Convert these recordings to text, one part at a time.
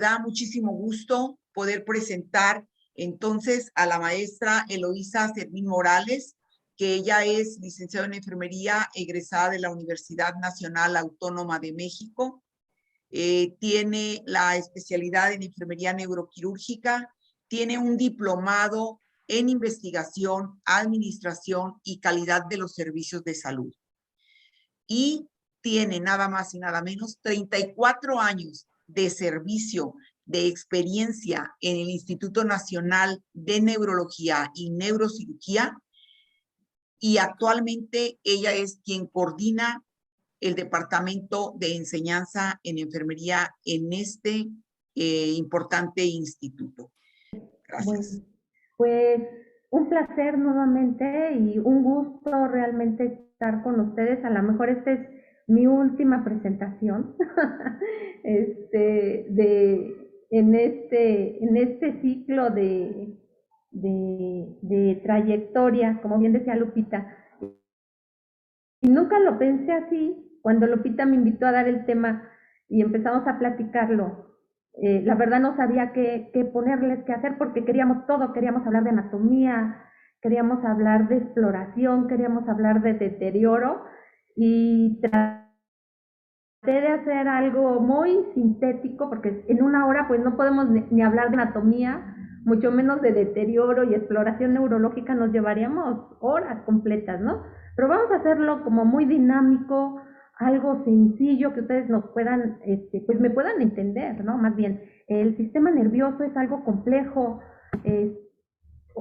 da muchísimo gusto poder presentar entonces a la maestra Eloísa Servín Morales, que ella es licenciada en enfermería, egresada de la Universidad Nacional Autónoma de México. Tiene la especialidad en enfermería neuroquirúrgica, tiene un diplomado en investigación, administración y calidad de los servicios de salud. Y tiene nada más y nada menos 34 años de servicio, de experiencia en el Instituto Nacional de Neurología y Neurocirugía, y actualmente ella es quien coordina el Departamento de Enseñanza en Enfermería en este importante instituto. Gracias. Bueno, pues un placer nuevamente y un gusto realmente estar con ustedes. A lo mejor esta es mi última presentación en este ciclo de trayectoria, como bien decía Lupita. Y nunca lo pensé así. Cuando Lupita me invitó a dar el tema y empezamos a platicarlo, la verdad no sabía qué ponerles, qué hacer, porque queríamos todo, queríamos hablar de anatomía, queríamos hablar de exploración, queríamos hablar de deterioro, y traté de hacer algo muy sintético, porque en una hora pues no podemos ni hablar de anatomía, mucho menos de deterioro y exploración neurológica, nos llevaríamos horas completas, ¿no? Pero vamos a hacerlo como muy dinámico, algo sencillo que ustedes nos puedan, pues me puedan entender, ¿no? Más bien, el sistema nervioso es algo complejo. eh,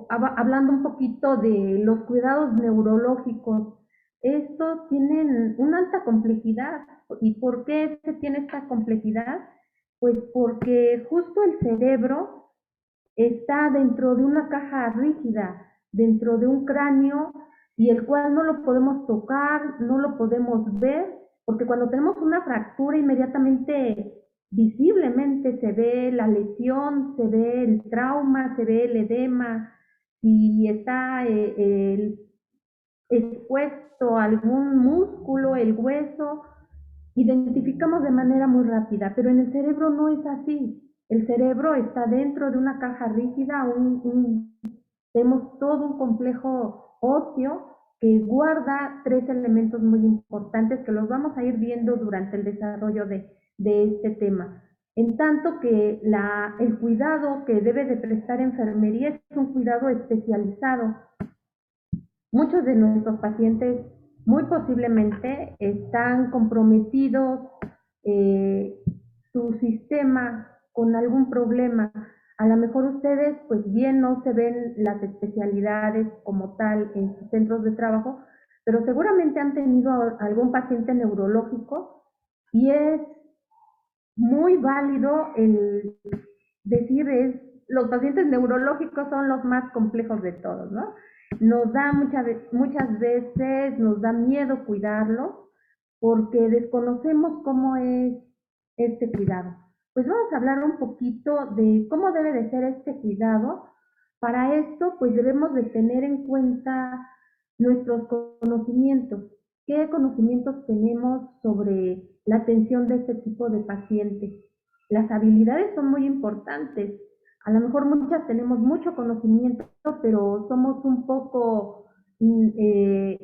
Hablando un poquito de los cuidados neurológicos, estos tienen una alta complejidad. ¿Y por qué se tiene esta complejidad? Pues porque justo el cerebro está dentro de una caja rígida, dentro de un cráneo, y el cual no lo podemos tocar, no lo podemos ver, porque cuando tenemos una fractura inmediatamente, visiblemente se ve la lesión, se ve el trauma, se ve el edema, y está expuesto algún músculo, el hueso, identificamos de manera muy rápida, pero en el cerebro no es así. El cerebro está dentro de una caja rígida, tenemos todo un complejo óseo que guarda tres elementos muy importantes que los vamos a ir viendo durante el desarrollo de este tema. En tanto que el cuidado que debe de prestar enfermería es un cuidado especializado. Muchos de nuestros pacientes muy posiblemente están comprometidos, eh, su sistema con algún problema. A lo mejor ustedes, pues bien, no se ven las especialidades como tal en sus centros de trabajo, pero seguramente han tenido algún paciente neurológico, y es muy válido el decir los pacientes neurológicos son los más complejos de todos, ¿no? Nos da muchas veces, nos da miedo cuidarlos porque desconocemos cómo es este cuidado. Pues vamos a hablar un poquito de cómo debe de ser este cuidado. Para esto, pues debemos de tener en cuenta nuestros conocimientos. ¿Qué conocimientos tenemos sobre la atención de este tipo de pacientes? Las habilidades son muy importantes. A lo mejor muchas tenemos mucho conocimiento, pero somos un poco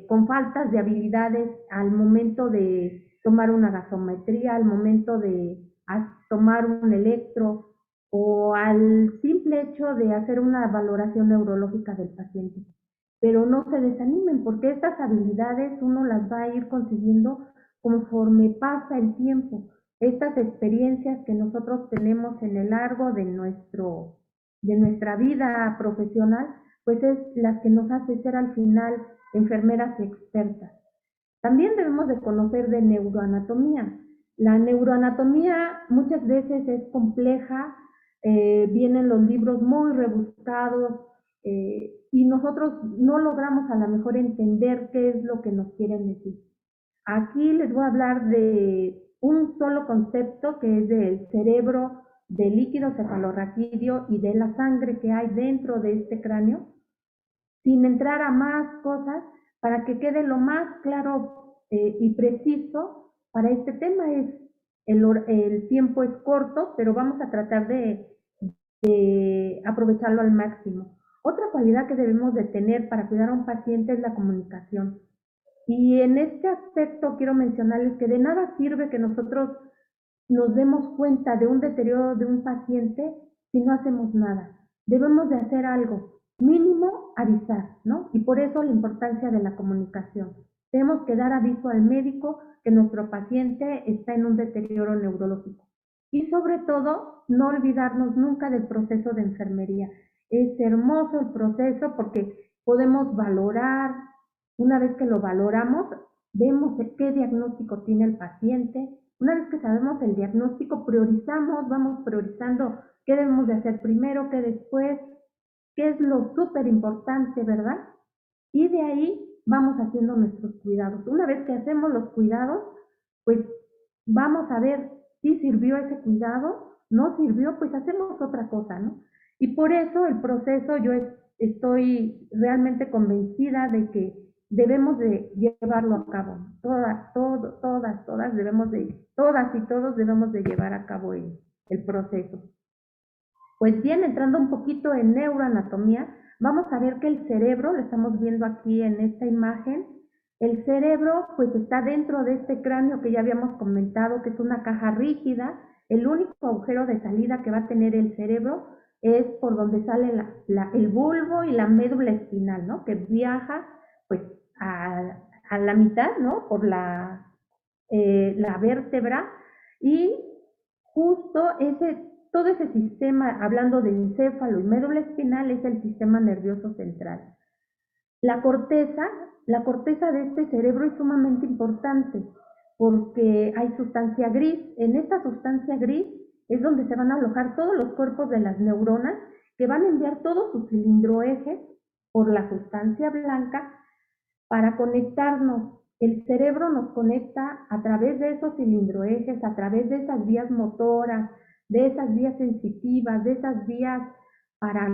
con faltas de habilidades al momento de tomar una gasometría, al momento de tomar un electro, o al simple hecho de hacer una valoración neurológica del paciente. Pero no se desanimen, porque estas habilidades uno las va a ir consiguiendo conforme pasa el tiempo. Estas experiencias que nosotros tenemos en el largo de nuestra vida profesional, pues es las que nos hace ser al final enfermeras expertas. También debemos de conocer de neuroanatomía. La neuroanatomía muchas veces es compleja, vienen los libros muy rebuscados, y nosotros no logramos a lo mejor entender qué es lo que nos quieren decir. Aquí les voy a hablar de un solo concepto, que es del cerebro, del líquido cefalorraquídeo y de la sangre que hay dentro de este cráneo, sin entrar a más cosas, para que quede lo más claro y preciso para este tema. Es el tiempo es corto, pero vamos a tratar de aprovecharlo al máximo. Otra cualidad que debemos de tener para cuidar a un paciente es la comunicación. Y en este aspecto quiero mencionarles que de nada sirve que nosotros nos demos cuenta de un deterioro de un paciente si no hacemos nada. Debemos de hacer algo, mínimo avisar, ¿no? Y por eso la importancia de la comunicación. Tenemos que dar aviso al médico que nuestro paciente está en un deterioro neurológico. Y sobre todo, no olvidarnos nunca del proceso de enfermería. Es hermoso el proceso porque podemos valorar, una vez que lo valoramos, vemos qué diagnóstico tiene el paciente. Una vez que sabemos el diagnóstico, priorizamos, vamos priorizando qué debemos de hacer primero, qué después, qué es lo súper importante, ¿verdad? Y de ahí vamos haciendo nuestros cuidados. Una vez que hacemos los cuidados, pues vamos a ver si sirvió ese cuidado, no sirvió, pues hacemos otra cosa, ¿no? Y por eso el proceso yo estoy realmente convencida de que debemos de llevarlo a cabo. Todas debemos de, todas y todos debemos de llevar a cabo el proceso. Pues bien, entrando un poquito en neuroanatomía, vamos a ver que el cerebro, lo estamos viendo aquí en esta imagen, el cerebro pues está dentro de este cráneo que ya habíamos comentado, que es una caja rígida. El único agujero de salida que va a tener el cerebro es por donde sale el bulbo y la médula espinal, ¿no? Que viaja pues a la mitad, ¿no? Por la vértebra, y justo todo ese sistema, hablando de encéfalo y médula espinal, es el sistema nervioso central. La corteza, la corteza de este cerebro es sumamente importante porque hay sustancia gris. En esta sustancia gris es donde se van a alojar todos los cuerpos de las neuronas que van a enviar todos sus cilindroejes por la sustancia blanca para conectarnos. El cerebro nos conecta a través de esos cilindroejes, a través de esas vías motoras, de esas vías sensitivas, de esas vías para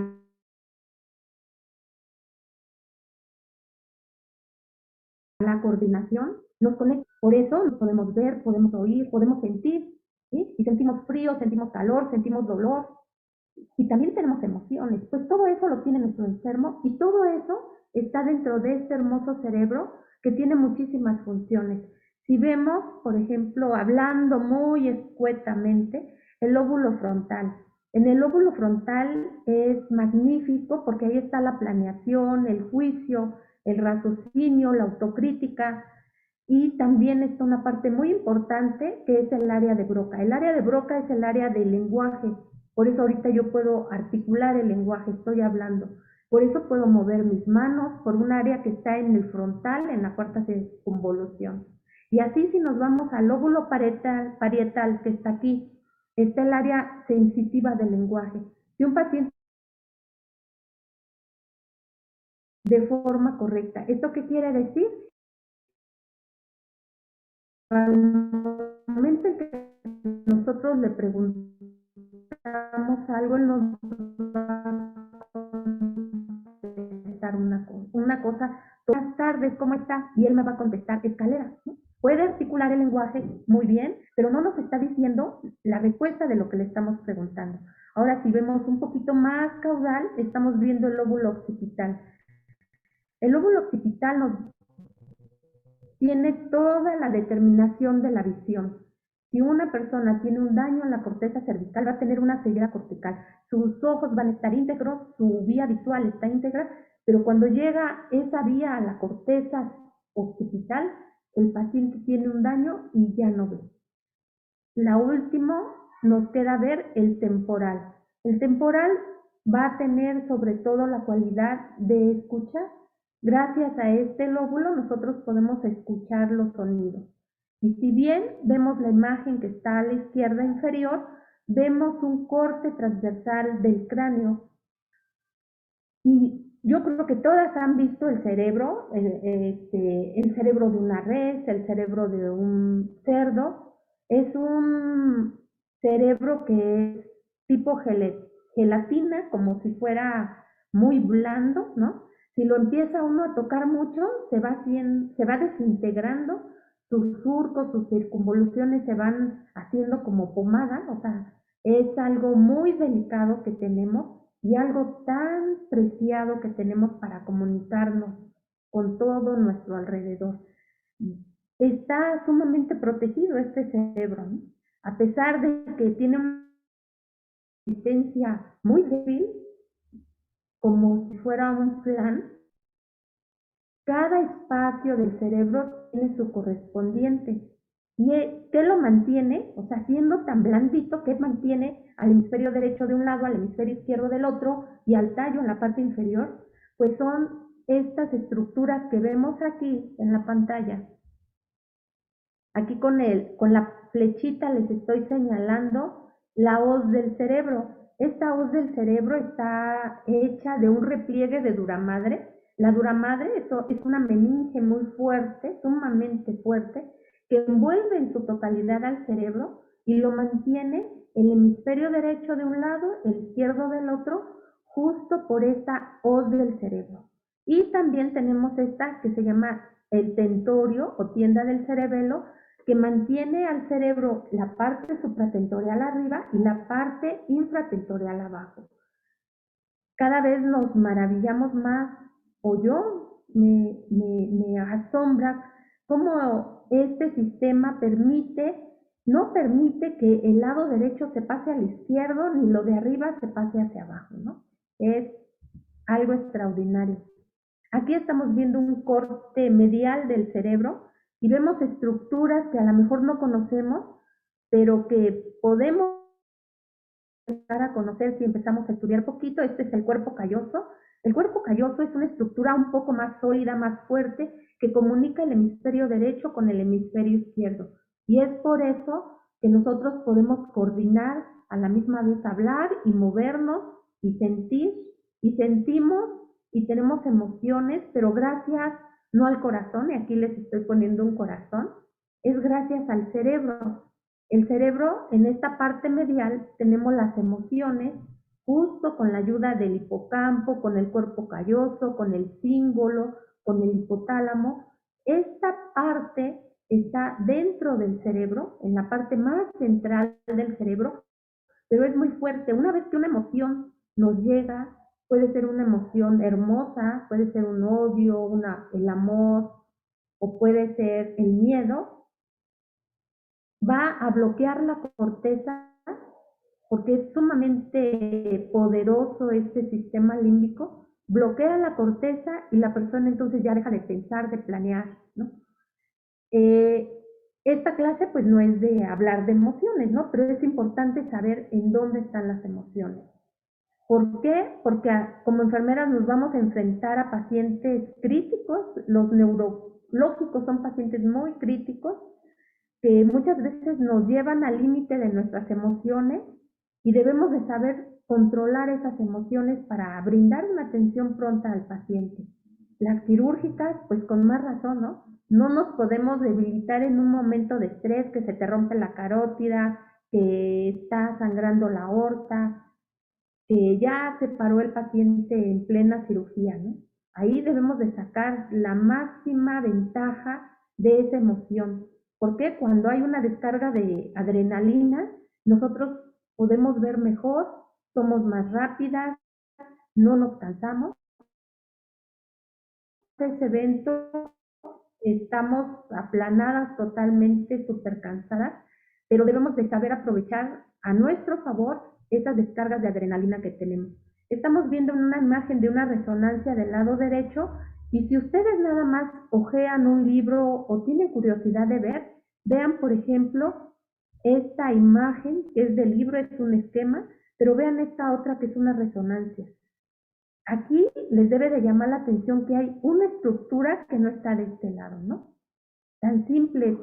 la coordinación, nos conecta. Por eso nos podemos ver, podemos oír, podemos sentir, ¿sí? Y sentimos frío, sentimos calor, sentimos dolor, y también tenemos emociones. Pues todo eso lo tiene nuestro enfermo, y todo eso está dentro de este hermoso cerebro que tiene muchísimas funciones. Si vemos, por ejemplo, hablando muy escuetamente, el lóbulo frontal. En el lóbulo frontal es magnífico porque ahí está la planeación, el juicio, el raciocinio, la autocrítica, y también está una parte muy importante que es el área de Broca. El área de Broca es el área del lenguaje, por eso ahorita yo puedo articular el lenguaje, estoy hablando. Por eso puedo mover mis manos por un área que está en el frontal, en la cuarta circunvolución. Y así si nos vamos al lóbulo parietal que está aquí, está el área sensitiva del lenguaje. Si un paciente de forma correcta, ¿esto qué quiere decir? Al momento en que nosotros le preguntamos algo, él nos va a contestar una cosa, buenas tardes, ¿cómo está? Y él me va a contestar, escalera, ¿no? Puede articular el lenguaje muy bien, pero no nos está diciendo la respuesta de lo que le estamos preguntando. Ahora, si vemos un poquito más caudal, estamos viendo el lóbulo occipital. El lóbulo occipital nos tiene toda la determinación de la visión. Si una persona tiene un daño en la corteza cervical, va a tener una ceguera cortical. Sus ojos van a estar íntegros, su vía visual está íntegra, pero cuando llega esa vía a la corteza occipital, el paciente tiene un daño y ya no ve. La última nos queda ver el temporal. El temporal va a tener sobre todo la cualidad de escuchar. Gracias a este lóbulo nosotros podemos escuchar los sonidos. Y si bien vemos la imagen que está a la izquierda inferior, vemos un corte transversal del cráneo. Y yo creo que todas han visto el cerebro, el cerebro de una res, el cerebro de un cerdo. Es un cerebro que es tipo gelatina, como si fuera muy blando, ¿no? Si lo empieza uno a tocar mucho, se va desintegrando sus surcos, sus circunvoluciones se van haciendo como pomada, o sea, es algo muy delicado que tenemos y algo tan preciado que tenemos para comunicarnos con todo nuestro alrededor. Está sumamente protegido este cerebro, ¿no? A pesar de que tiene una resistencia muy débil, como si fuera un flan, cada espacio del cerebro tiene su correspondiente. ¿Y qué lo mantiene? O sea, siendo tan blandito, ¿qué mantiene al hemisferio derecho de un lado, al hemisferio izquierdo del otro y al tallo en la parte inferior? Pues son estas estructuras que vemos aquí en la pantalla. Aquí con la flechita les estoy señalando la hoz del cerebro. Esta hoz del cerebro está hecha de un repliegue de duramadre. La duramadre es una meninge muy fuerte, sumamente fuerte, que envuelve en su totalidad al cerebro y lo mantiene el hemisferio derecho de un lado, el izquierdo del otro, justo por esta hoz del cerebro. Y también tenemos esta que se llama el tentorio o tienda del cerebelo, que mantiene al cerebro la parte supratentorial arriba y la parte infratentorial abajo. Cada vez nos maravillamos más, o yo me asombra cómo este sistema no permite que el lado derecho se pase al izquierdo, ni lo de arriba se pase hacia abajo, ¿no? Es algo extraordinario. Aquí estamos viendo un corte medial del cerebro y vemos estructuras que a lo mejor no conocemos, pero que podemos empezar a conocer si empezamos a estudiar poquito. Este es el cuerpo calloso. El cuerpo calloso es una estructura un poco más sólida, más fuerte, que comunica el hemisferio derecho con el hemisferio izquierdo. Y es por eso que nosotros podemos coordinar, a la misma vez hablar y movernos y sentir, y sentimos y tenemos emociones, pero gracias no al corazón, y aquí les estoy poniendo un corazón, es gracias al cerebro. El cerebro, en esta parte medial, tenemos las emociones, justo con la ayuda del hipocampo, con el cuerpo calloso, con el cíngulo, con el hipotálamo. Esta parte está dentro del cerebro, en la parte más central del cerebro, pero es muy fuerte. Una vez que una emoción nos llega, puede ser una emoción hermosa, puede ser un odio, el amor, o puede ser el miedo, va a bloquear la corteza porque es sumamente poderoso este sistema límbico, bloquea la corteza y la persona entonces ya deja de pensar, de planear, ¿no? Eh, esta clase pues no es de hablar de emociones, ¿no? Pero es importante saber en dónde están las emociones. ¿Por qué? Porque como enfermeras nos vamos a enfrentar a pacientes críticos, los neurológicos son pacientes muy críticos, que muchas veces nos llevan al límite de nuestras emociones y debemos de saber controlar esas emociones para brindar una atención pronta al paciente. Las quirúrgicas, pues con más razón, ¿no? No nos podemos debilitar en un momento de estrés, que se te rompe la carótida, que está sangrando la aorta, que ya se paró el paciente en plena cirugía, ¿no? Ahí debemos de sacar la máxima ventaja de esa emoción. Porque cuando hay una descarga de adrenalina, nosotros podemos ver mejor, somos más rápidas, no nos cansamos. Ese evento estamos aplanadas totalmente, súper cansadas, pero debemos de saber aprovechar a nuestro favor esas descargas de adrenalina que tenemos. Estamos viendo una imagen de una resonancia del lado derecho y si ustedes nada más ojean un libro o tienen curiosidad de ver, vean por ejemplo esta imagen que es del libro, es un esquema, pero vean esta otra que es una resonancia. Aquí les debe de llamar la atención que hay una estructura que no está de este lado, ¿no? Tan simple,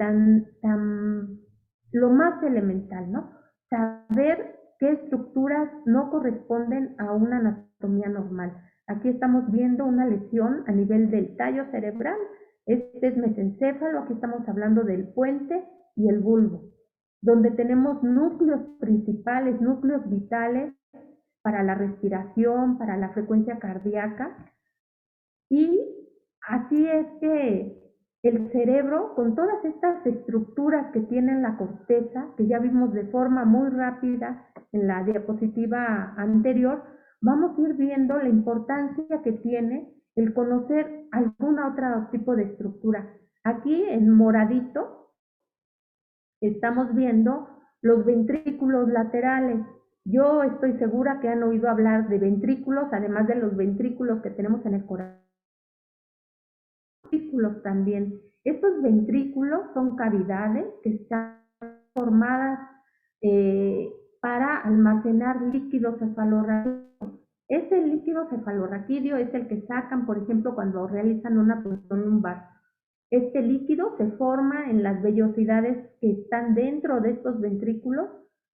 lo más elemental, ¿no? Saber qué estructuras no corresponden a una anatomía normal. Aquí estamos viendo una lesión a nivel del tallo cerebral, este es mesencéfalo, aquí estamos hablando del puente y el bulbo, donde tenemos núcleos principales, núcleos vitales para la respiración, para la frecuencia cardíaca, y así es que el cerebro, con todas estas estructuras que tiene en la corteza, que ya vimos de forma muy rápida en la diapositiva anterior, vamos a ir viendo la importancia que tiene el conocer algún otro tipo de estructura. Aquí en moradito estamos viendo los ventrículos laterales. Yo estoy segura que han oído hablar de ventrículos, además de los ventrículos que tenemos en el corazón. Ventrículos también. Estos ventrículos son cavidades que están formadas para almacenar líquidos cefalorraquídeos. Ese líquido cefalorraquídeo es el que sacan, por ejemplo, cuando realizan una punción lumbar. Este líquido se forma en las vellosidades que están dentro de estos ventrículos,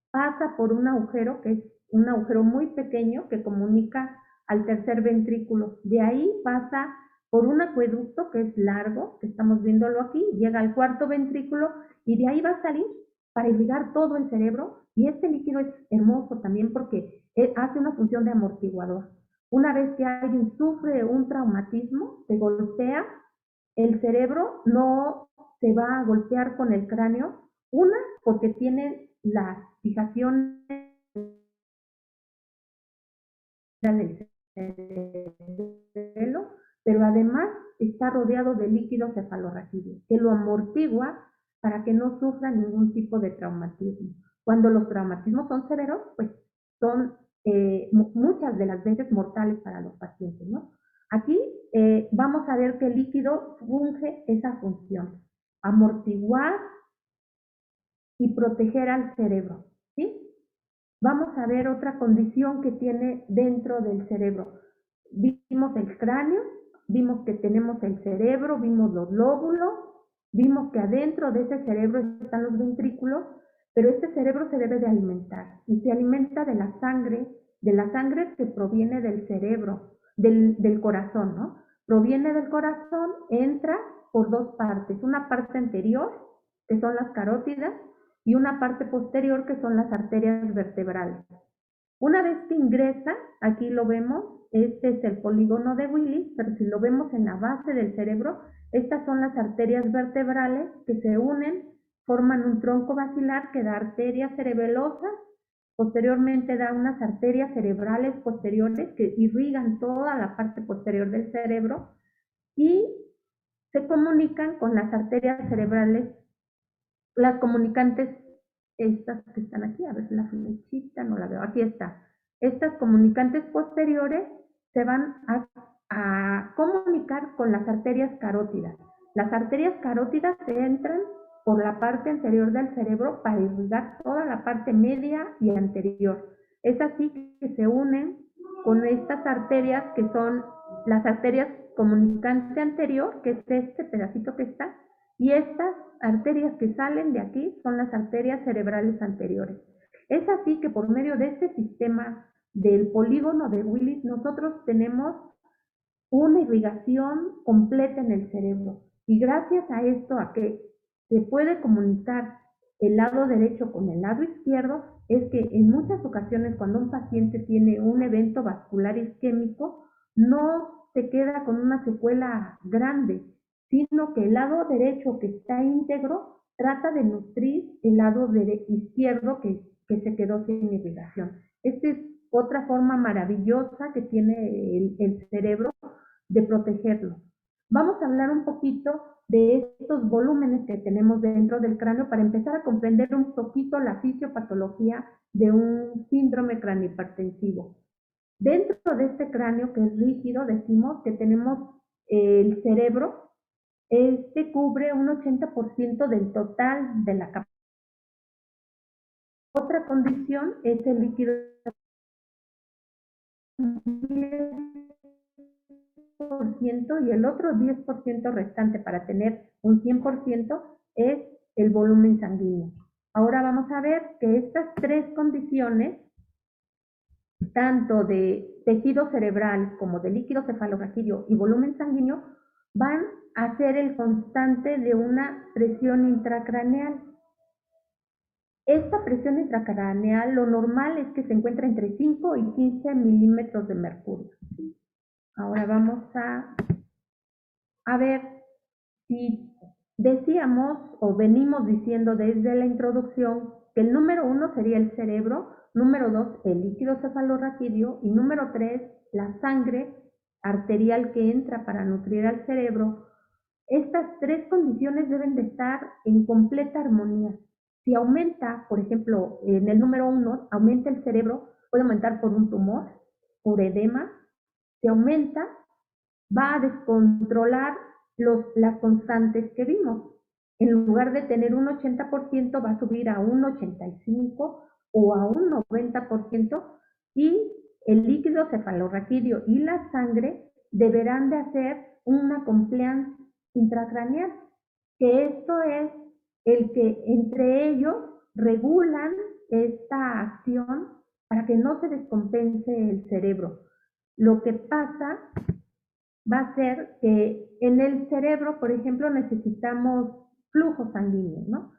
pasa por un agujero que es un agujero muy pequeño que comunica al tercer ventrículo. De ahí pasa por un acueducto que es largo, que estamos viéndolo aquí, llega al cuarto ventrículo y de ahí va a salir para irrigar todo el cerebro. Y este líquido es hermoso también porque hace una función de amortiguador. Una vez que alguien sufre un traumatismo, se golpea, el cerebro no se va a golpear con el cráneo, una, porque tiene las fijaciones del cerebelo, pero además está rodeado de líquido cefalorraquídeo, que lo amortigua para que no sufra ningún tipo de traumatismo. Cuando los traumatismos son severos, pues son muchas de las veces mortales para los pacientes, ¿no? Aquí vamos a ver que el líquido funge esa función, amortiguar y proteger al cerebro, ¿sí? Vamos a ver otra condición que tiene dentro del cerebro. Vimos el cráneo, vimos que tenemos el cerebro, vimos los lóbulos, vimos que adentro de ese cerebro están los ventrículos, pero este cerebro se debe de alimentar y se alimenta de la sangre que proviene del cerebro, del corazón, ¿no? Proviene del corazón, entra por dos partes, una parte anterior, que son las carótidas, y una parte posterior, que son las arterias vertebrales. Una vez que ingresa, aquí lo vemos, este es el polígono de Willis, pero si lo vemos en la base del cerebro, estas son las arterias vertebrales que se unen, forman un tronco basilar que da arterias cerebelosas, posteriormente da unas arterias cerebrales posteriores que irrigan toda la parte posterior del cerebro y se comunican con las arterias cerebrales, las comunicantes, estas que están aquí, a ver la flechita, no la veo, aquí está. Estas comunicantes posteriores se van a comunicar con las arterias carótidas. Las arterias carótidas se entran por la parte anterior del cerebro para irrigar toda la parte media y anterior. Es así que se unen con estas arterias que son las arterias comunicante anterior, que es este pedacito que está, y estas arterias que salen de aquí son las arterias cerebrales anteriores. Es así que por medio de este sistema del polígono de Willis nosotros tenemos una irrigación completa en el cerebro. Y gracias a esto, a que se puede comunicar el lado derecho con el lado izquierdo, es que en muchas ocasiones cuando un paciente tiene un evento vascular isquémico, no se queda con una secuela grande, sino que el lado derecho que está íntegro trata de nutrir el lado izquierdo que se quedó sin irrigación. Esta es otra forma maravillosa que tiene el cerebro de protegerlo. Vamos a hablar un poquito de estos volúmenes que tenemos dentro del cráneo para empezar a comprender un poquito la fisiopatología de un síndrome craneohipertensivo. Dentro de este cráneo que es rígido, decimos que tenemos el cerebro, este cubre un 80% del total de la capacidad. Otra condición es el líquido y el otro 10% restante para tener un 100% es el volumen sanguíneo. Ahora vamos a ver que estas tres condiciones, tanto de tejido cerebral como de líquido cefalorraquídeo y volumen sanguíneo, van a ser el constante de una presión intracraneal. Esta presión intracraneal, lo normal es que se encuentra entre 5 y 15 milímetros de mercurio. Ahora vamos a ver si Decíamos o venimos diciendo desde la introducción que el número 1 sería el cerebro, número 2 el líquido cefalorraquídeo y número 3 la sangre arterial que entra para nutrir al cerebro. Estas tres condiciones deben de estar en completa armonía. Si aumenta, por ejemplo, en el número 1, aumenta el cerebro, puede aumentar por un tumor, por edema. Si aumenta, va a descontrolar las constantes que vimos. En lugar de tener un 80%, va a subir a un 85% o a un 90%, y el líquido cefalorraquídeo y la sangre deberán de hacer una compliance intracraneal, que esto es el que entre ellos regulan esta acción para que no se descompense el cerebro. Lo que pasa va a ser que en el cerebro, por ejemplo, necesitamos flujo sanguíneo, ¿no?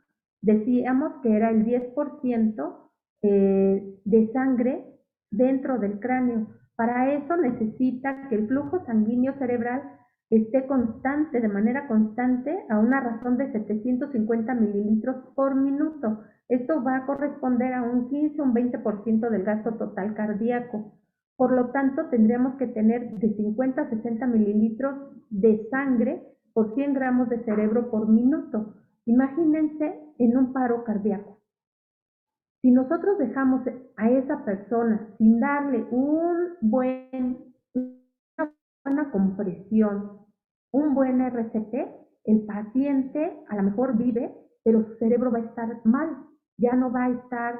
Decíamos que era el 10% de sangre dentro del cráneo. Para eso necesita que el flujo sanguíneo cerebral esté constante, de manera constante, a una razón de 750 mililitros por minuto. Esto va a corresponder a un 15 o un 20% del gasto total cardíaco. Por lo tanto, tendríamos que tener de 50 a 60 mililitros de sangre por 100 gramos de cerebro por minuto. Imagínense en un paro cardíaco. Si nosotros dejamos a esa persona sin darle una buena compresión, un buen RCP, el paciente a lo mejor vive, pero su cerebro va a estar mal, ya no va a estar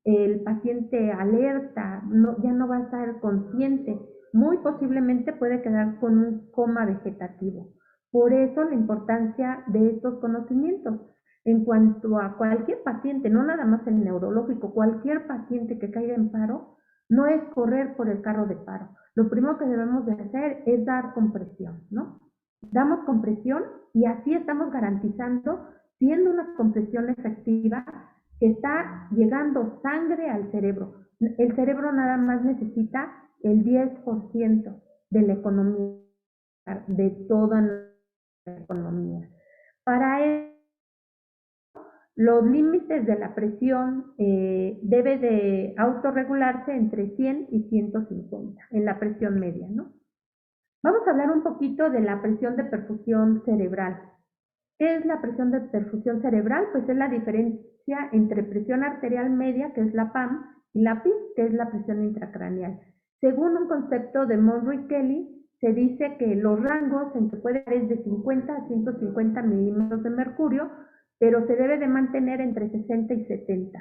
el paciente alerta, ya no va a estar consciente, muy posiblemente puede quedar con un coma vegetativo. Por eso la importancia de estos conocimientos. En cuanto a cualquier paciente, no nada más el neurológico, cualquier paciente que caiga en paro, no es correr por el carro de paro. Lo primero que debemos de hacer es dar compresión, ¿no? Damos compresión y así estamos garantizando, siendo una compresión efectiva, que está llegando sangre al cerebro. El cerebro nada más necesita el 10% de la economía, de toda la economía. Para eso, los límites de la presión debe de autorregularse entre 100 y 150 en la presión media, ¿no? Vamos a hablar un poquito de la presión de perfusión cerebral. ¿Qué es la presión de perfusión cerebral? Pues es la diferencia entre presión arterial media, que es la PAM, y la PIP, que es la presión intracraneal. Según un concepto de Monroe y Kelly, se dice que los rangos en que puede ser de 50 a 150 milímetros de mercurio, pero se debe de mantener entre 60 y 70.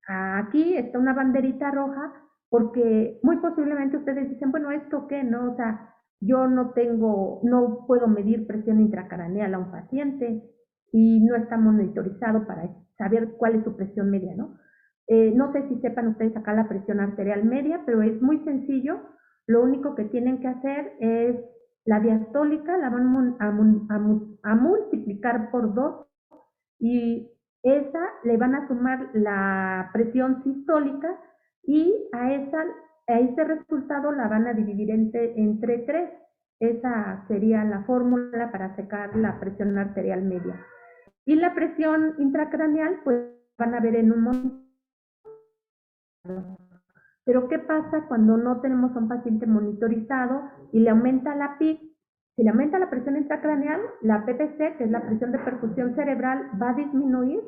Aquí está una banderita roja porque muy posiblemente ustedes dicen, bueno, ¿esto qué? No, o sea, yo no puedo medir presión intracraneal a un paciente y no está monitorizado para saber cuál es su presión media, ¿no? No sé si sepan ustedes acá la presión arterial media, pero es muy sencillo. Lo único que tienen que hacer es la diastólica, la van a multiplicar por 2 y esa le van a sumar la presión sistólica y a ese resultado la van a dividir entre 3. Esa sería la fórmula para sacar la presión arterial media. Y la presión intracraneal, pues van a ver en un momento. Pero ¿qué pasa cuando no tenemos a un paciente monitorizado y le aumenta la PIC? Si le aumenta la presión intracraneal, la PPC, que es la presión de perfusión cerebral, va a disminuir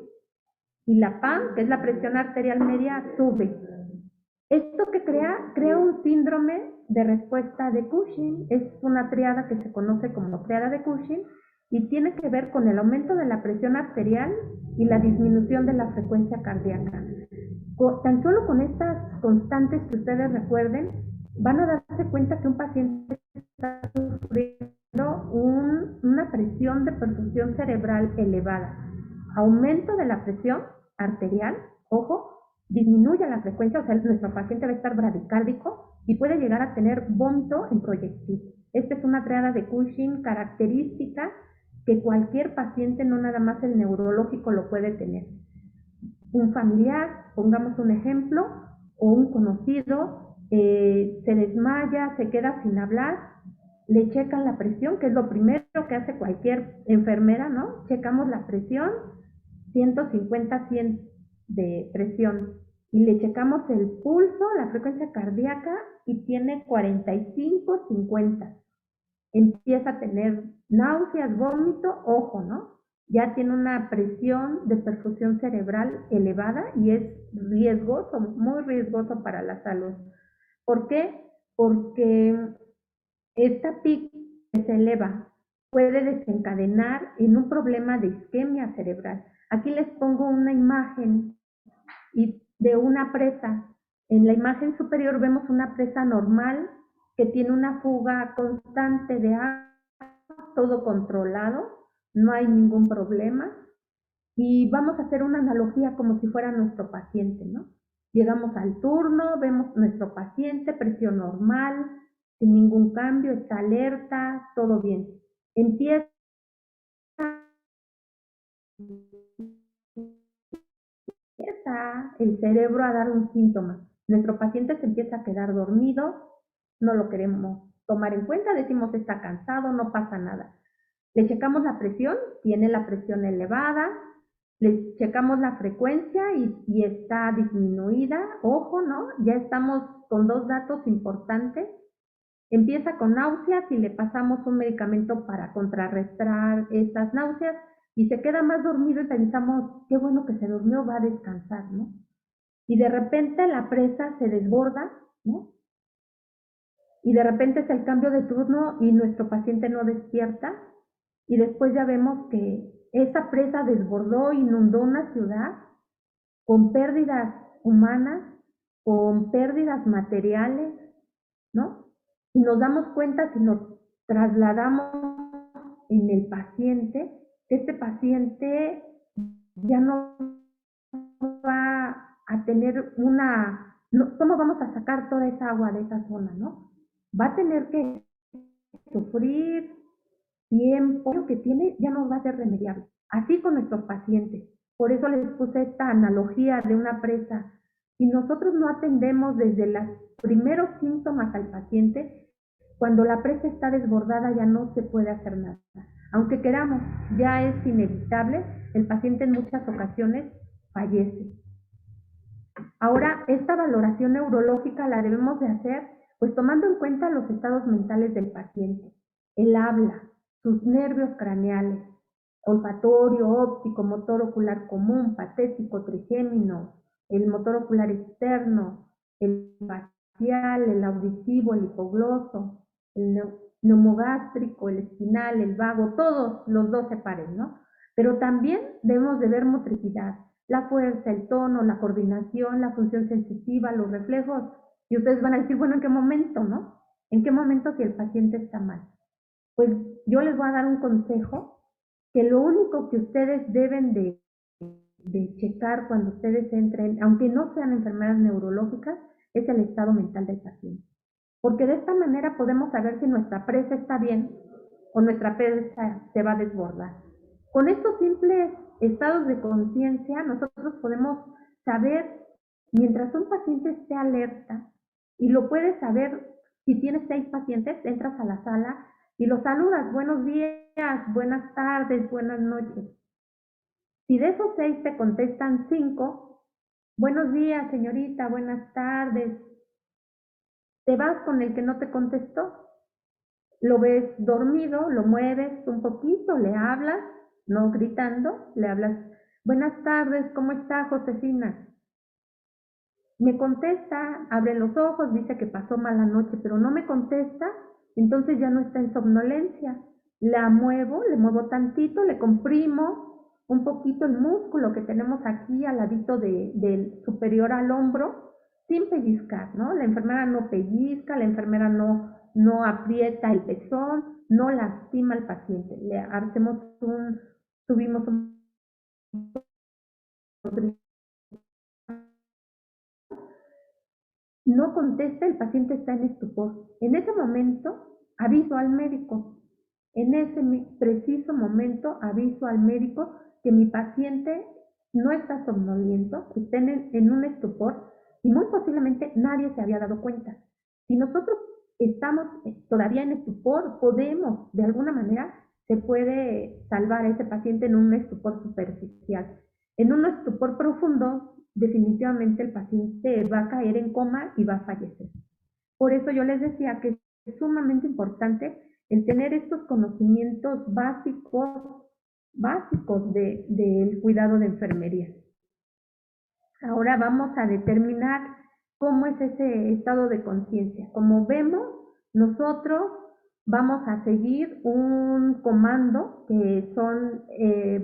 y la PAM, que es la presión arterial media, sube. Esto que crea un síndrome de respuesta de Cushing, es una triada que se conoce como triada de Cushing y tiene que ver con el aumento de la presión arterial y la disminución de la frecuencia cardíaca. Tan solo con estas constantes que ustedes recuerden, van a darse cuenta que un paciente está sufriendo una presión de perfusión cerebral elevada. Aumento de la presión arterial, ojo, disminuye la frecuencia, o sea, nuestro paciente va a estar bradicárdico y puede llegar a tener vómito en proyectil. Esta es una triada de Cushing característica que cualquier paciente, no nada más el neurológico, lo puede tener. Un familiar, pongamos un ejemplo, o un conocido, se desmaya, se queda sin hablar, le checan la presión, que es lo primero que hace cualquier enfermera, ¿no? Checamos la presión, 150-100 de presión, y le checamos el pulso, la frecuencia cardíaca, y tiene 45-50. Empieza a tener náuseas, vómito, ojo, ¿no? Ya tiene una presión de perfusión cerebral elevada y es riesgoso, muy riesgoso para la salud. ¿Por qué? Porque esta PIC que se eleva puede desencadenar en un problema de isquemia cerebral. Aquí les pongo una imagen de una presa. En la imagen superior vemos una presa normal que tiene una fuga constante de agua, todo controlado, no hay ningún problema. Y vamos a hacer una analogía como si fuera nuestro paciente, ¿no? Llegamos al turno, vemos nuestro paciente, presión normal, sin ningún cambio, está alerta, todo bien. Empieza el cerebro a dar un síntoma. Nuestro paciente se empieza a quedar dormido, no lo queremos tomar en cuenta, decimos está cansado, no pasa nada. Le checamos la presión, tiene la presión elevada, le checamos la frecuencia y está disminuida, ojo, ¿no? Ya estamos con dos datos importantes. Empieza con náuseas y le pasamos un medicamento para contrarrestar estas náuseas y se queda más dormido y pensamos, qué bueno que se durmió, va a descansar, ¿no? Y de repente la presa se desborda, ¿no? Y de repente es el cambio de turno y nuestro paciente no despierta y después ya vemos que esa presa desbordó, inundó una ciudad con pérdidas humanas, con pérdidas materiales, ¿no? Y nos damos cuenta si nos trasladamos en el paciente, que este paciente ya no va a tener una, no, ¿cómo vamos a sacar toda esa agua de esa zona, no? Va a tener que sufrir tiempo, lo que tiene ya no va a ser remediable. Así con nuestros pacientes. Por eso les puse esta analogía de una presa. Si nosotros no atendemos desde los primeros síntomas al paciente, cuando la presa está desbordada ya no se puede hacer nada. Aunque queramos, ya es inevitable, el paciente en muchas ocasiones fallece. Ahora, esta valoración neurológica la debemos de hacer pues tomando en cuenta los estados mentales del paciente, el habla, sus nervios craneales, olfatorio, óptico, motor ocular común, patético, trigémino, el motor ocular externo, el facial, el auditivo, el hipogloso, el neumogástrico, el espinal, el vago, todos los 12 pares, ¿no? Pero también debemos de ver motricidad, la fuerza, el tono, la coordinación, la función sensitiva, los reflejos. Y ustedes van a decir, bueno, ¿en qué momento, no? ¿En qué momento si el paciente está mal? Pues yo les voy a dar un consejo, que lo único que ustedes deben de checar cuando ustedes entren, aunque no sean enfermedades neurológicas, es el estado mental del paciente. Porque de esta manera podemos saber si nuestra presa está bien o nuestra presa se va a desbordar. Con estos simples estados de conciencia, nosotros podemos saber, mientras un paciente esté alerta, y lo puedes saber si tienes 6 pacientes, entras a la sala y los saludas, buenos días, buenas tardes, buenas noches. Si de esos 6 te contestan 5, buenos días, señorita, buenas tardes, te vas con el que no te contestó, lo ves dormido, lo mueves un poquito, le hablas, no gritando, le hablas, buenas tardes, ¿cómo está Josefina? Me contesta, abre los ojos, dice que pasó mala noche, pero no me contesta, entonces ya no está en somnolencia. La muevo, le muevo tantito, le comprimo un poquito el músculo que tenemos aquí al ladito del superior al hombro, sin pellizcar, ¿no? La enfermera no pellizca, la enfermera no aprieta el pezón, no lastima al paciente. Le hacemos subimos un no contesta, el paciente está en estupor. En ese momento, aviso al médico. En ese preciso momento, aviso al médico que mi paciente no está somnoliento, que está en un estupor y muy posiblemente nadie se había dado cuenta. Si nosotros estamos todavía en estupor, podemos, de alguna manera, se puede salvar a ese paciente en un estupor superficial. En un estupor profundo, definitivamente el paciente va a caer en coma y va a fallecer. Por eso yo les decía que es sumamente importante el tener estos conocimientos básicos del cuidado de enfermería. Ahora vamos a determinar cómo es ese estado de conciencia. Como vemos, nosotros vamos a seguir un comando que son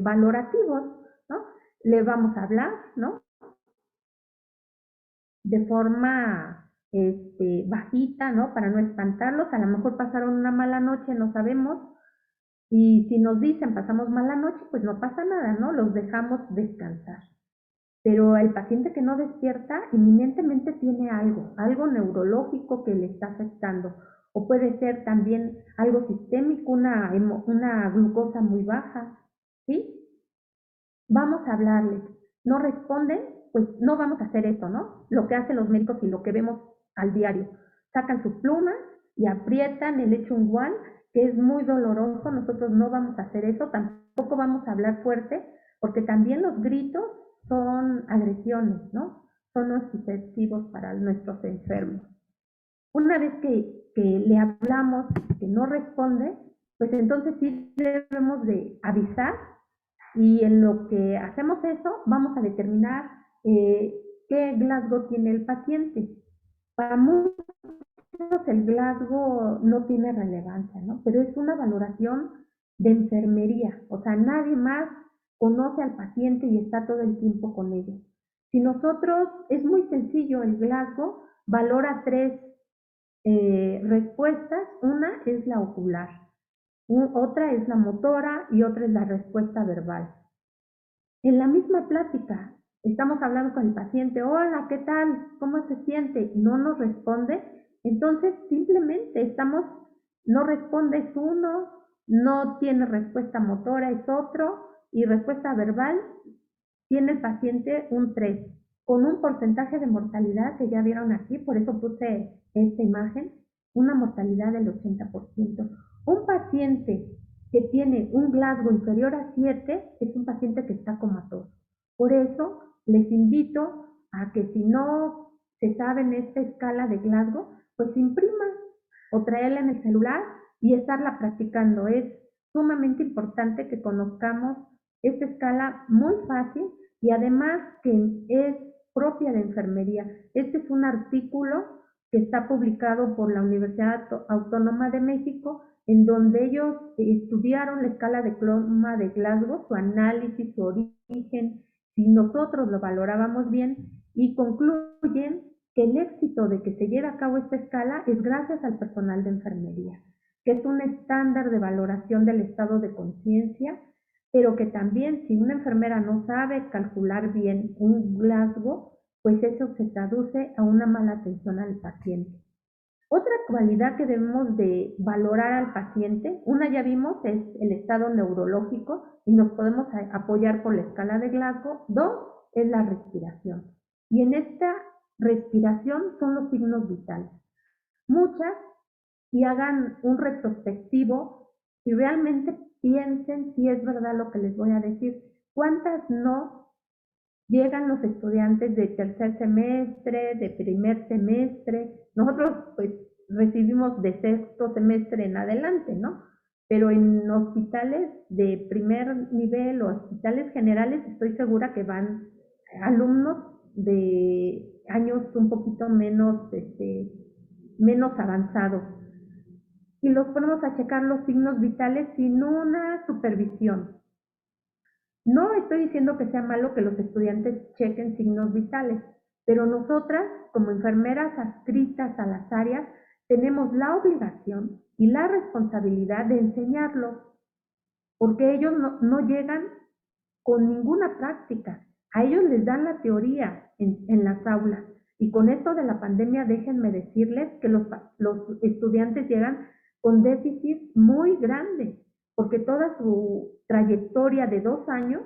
valorativos, ¿no? Le vamos a hablar, ¿no? De forma bajita, ¿no? Para no espantarlos. A lo mejor pasaron una mala noche, no sabemos. Y si nos dicen pasamos mala noche, pues no pasa nada, ¿no? Los dejamos descansar. Pero el paciente que no despierta inminentemente tiene algo neurológico que le está afectando. O puede ser también algo sistémico, una glucosa muy baja, ¿sí? Vamos a hablarles. No responden, pues no vamos a hacer eso, ¿no? Lo que hacen los médicos y lo que vemos al diario. Sacan su pluma y aprietan el hecho ungual, que es muy doloroso. Nosotros no vamos a hacer eso, tampoco vamos a hablar fuerte, porque también los gritos son agresiones, ¿no? Son nocivos para nuestros enfermos. Una vez que le hablamos, que no responde, pues entonces sí debemos de avisar, y en lo que hacemos eso vamos a determinar qué Glasgow tiene el paciente. Para muchos el Glasgow no tiene relevancia, ¿no? Pero es una valoración de enfermería, o sea, nadie más conoce al paciente y está todo el tiempo con ellos. Si nosotros, es muy sencillo, el Glasgow valora tres respuestas. Una es la ocular, otra es la motora y otra es la respuesta verbal. En la misma plática, estamos hablando con el paciente, hola, ¿qué tal? ¿Cómo se siente? No nos responde, entonces simplemente no responde es uno, no tiene respuesta motora es otro, y respuesta verbal tiene el paciente un 3, con un porcentaje de mortalidad que ya vieron aquí, por eso puse esta imagen, una mortalidad del 80%. Un paciente que tiene un Glasgow inferior a 7 es un paciente que está comatoso. Por eso les invito a que si no se saben esta escala de Glasgow, pues impriman o traerla en el celular y estarla practicando. Es sumamente importante que conozcamos esta escala muy fácil y además que es propia de enfermería. Este es un artículo que está publicado por la Universidad Autónoma de México, en donde ellos estudiaron la escala de Cloma de Glasgow, su análisis, su origen, si nosotros lo valorábamos bien, y concluyen que el éxito de que se lleve a cabo esta escala es gracias al personal de enfermería, que es un estándar de valoración del estado de conciencia, pero que también si una enfermera no sabe calcular bien un Glasgow, pues eso se traduce a una mala atención al paciente. Otra cualidad que debemos de valorar al paciente, una ya vimos, es el estado neurológico y nos podemos apoyar por la escala de Glasgow. 2 es la respiración. Y en esta respiración son los signos vitales. Muchas, y hagan un retrospectivo y realmente piensen si es verdad lo que les voy a decir. ¿Cuántas no llegan los estudiantes de tercer semestre, de primer semestre? Nosotros pues recibimos de sexto semestre en adelante, ¿no? Pero en hospitales de primer nivel o hospitales generales estoy segura que van alumnos de años un poquito menos avanzados. Y los ponemos a checar los signos vitales sin una supervisión. No estoy diciendo que sea malo que los estudiantes chequen signos vitales, pero nosotras, como enfermeras adscritas a las áreas, tenemos la obligación y la responsabilidad de enseñarlos, porque ellos no llegan con ninguna práctica. A ellos les dan la teoría en las aulas. Y con esto de la pandemia, déjenme decirles que los estudiantes llegan con déficits muy grandes, porque toda su trayectoria de 2 años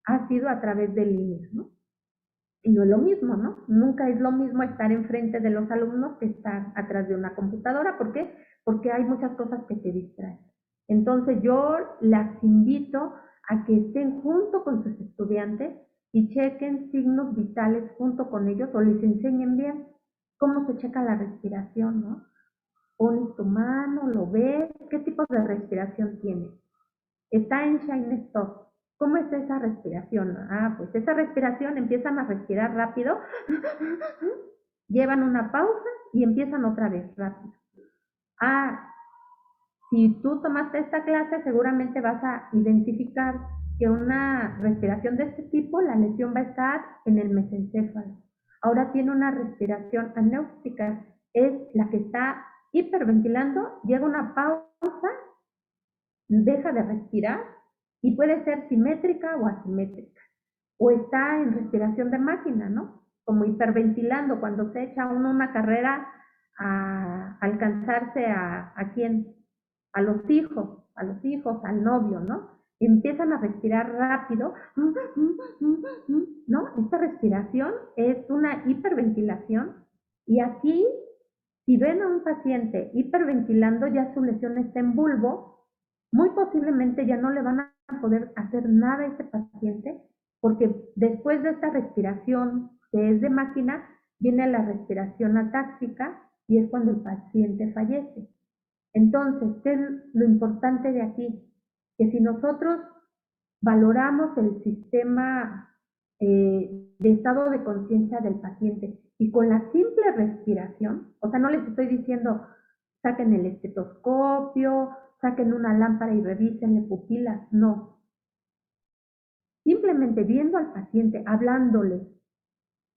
ha sido a través de líneas, ¿no? Y no es lo mismo, ¿no? Nunca es lo mismo estar enfrente de los alumnos que estar atrás de una computadora. ¿Por qué? Porque hay muchas cosas que te distraen. Entonces yo las invito a que estén junto con sus estudiantes y chequen signos vitales junto con ellos o les enseñen bien cómo se checa la respiración, ¿no? Pones tu mano, lo ves, qué tipo de respiración tiene. Está en Shine Stop. ¿Cómo es esa respiración? Ah, pues esa respiración empiezan a respirar rápido, llevan una pausa y empiezan otra vez rápido. Ah, si tú tomaste esta clase, seguramente vas a identificar que una respiración de este tipo, la lesión va a estar en el mesencéfalo. Ahora tiene una respiración anéutica, es la que está hiperventilando, llega una pausa, deja de respirar y puede ser simétrica o asimétrica. O está en respiración de máquina, ¿no? Como hiperventilando cuando se echa uno una carrera a alcanzarse a quién, a los hijos, al novio, ¿no? Empiezan a respirar rápido, ¿no? Esta respiración es una hiperventilación y aquí, si ven a un paciente hiperventilando, ya su lesión está en bulbo, muy posiblemente ya no le van a poder hacer nada a ese paciente porque después de esta respiración que es de máquina, viene la respiración atáxica y es cuando el paciente fallece. Entonces, ¿qué es lo importante de aquí? Que si nosotros valoramos el sistema de estado de conciencia del paciente y con la simple respiración, o sea, no les estoy diciendo saquen el estetoscopio, saquen una lámpara y revísenle pupilas, no. Simplemente viendo al paciente, hablándole,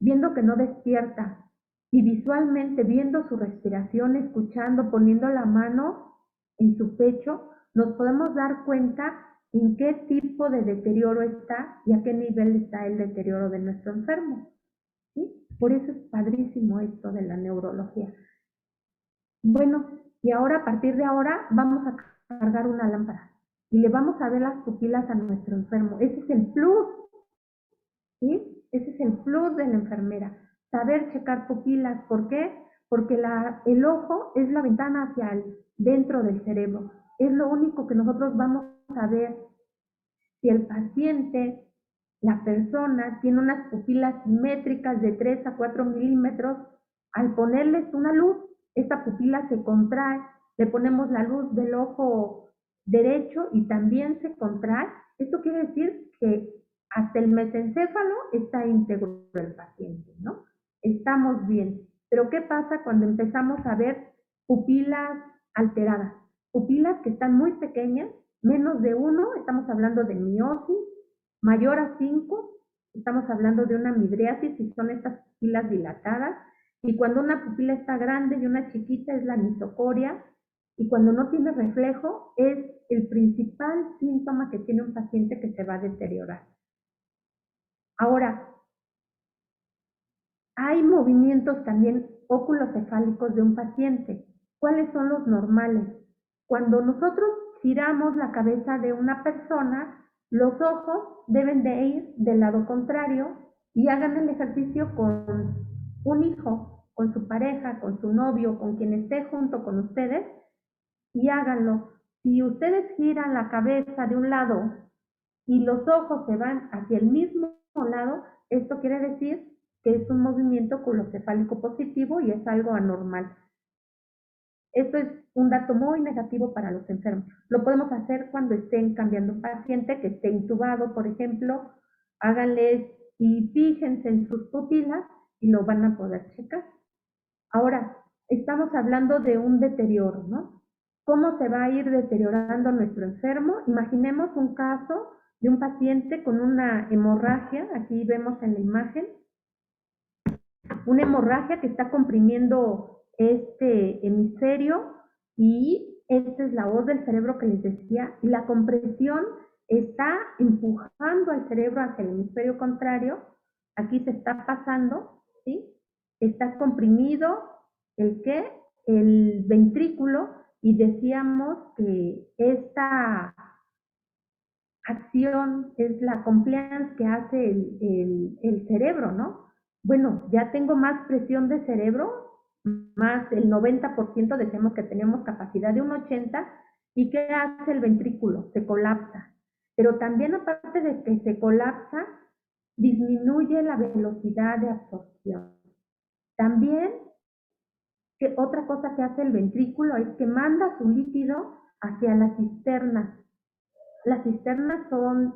viendo que no despierta y visualmente viendo su respiración, escuchando, poniendo la mano en su pecho, nos podemos dar cuenta en qué tipo de deterioro está y a qué nivel está el deterioro de nuestro enfermo. ¿Sí? Por eso es padrísimo esto de la neurología. Bueno, y ahora, a partir de ahora, vamos a cargar una lámpara y le vamos a ver las pupilas a nuestro enfermo. Ese es el plus, ¿sí? Ese es el plus de la enfermera, saber checar pupilas. ¿Por qué? Porque el ojo es la ventana hacia el dentro del cerebro. Es lo único que nosotros vamos a ver. Si el paciente, la persona, tiene unas pupilas simétricas de 3 a 4 milímetros, al ponerles una luz, esta pupila se contrae, le ponemos la luz del ojo derecho y también se contrae. Esto quiere decir que hasta el mesencéfalo está íntegro el paciente, ¿no? Estamos bien. Pero ¿qué pasa cuando empezamos a ver pupilas alteradas? Pupilas que están muy pequeñas, menos de 1, estamos hablando de miosis, mayor a 5, estamos hablando de una midriasis y son estas pupilas dilatadas. Y cuando una pupila está grande y una chiquita es la anisocoria. Y cuando no tiene reflejo es el principal síntoma que tiene un paciente que se va a deteriorar. Ahora, hay movimientos también oculocefálicos de un paciente. ¿Cuáles son los normales? Cuando nosotros giramos la cabeza de una persona, los ojos deben de ir del lado contrario y hagan el ejercicio con un hijo, con su pareja, con su novio, con quien esté junto con ustedes y háganlo. Si ustedes giran la cabeza de un lado y los ojos se van hacia el mismo lado, esto quiere decir que es un movimiento oculocefálico positivo y es algo anormal. Esto es un dato muy negativo para los enfermos. Lo podemos hacer cuando estén cambiando un paciente que esté intubado, por ejemplo. Háganles y fíjense en sus pupilas y lo van a poder checar. Ahora, estamos hablando de un deterioro, ¿no? ¿Cómo se va a ir deteriorando nuestro enfermo? Imaginemos un caso de un paciente con una hemorragia, aquí vemos en la imagen, una hemorragia que está comprimiendo este hemisferio y esta es la voz del cerebro que les decía, y la compresión está empujando al cerebro hacia el hemisferio contrario, aquí se está pasando, ¿sí? Está comprimido el qué, el ventrículo, y decíamos que esta acción es la compliance que hace el cerebro, ¿no? bueno, ya tengo más presión de cerebro, más el 90%, decimos que tenemos capacidad de un 80%, ¿y qué hace el ventrículo? Se colapsa. Pero también aparte de que se colapsa, disminuye la velocidad de absorción. También, que otra cosa que hace el ventrículo es que manda su líquido hacia las cisternas. Las cisternas son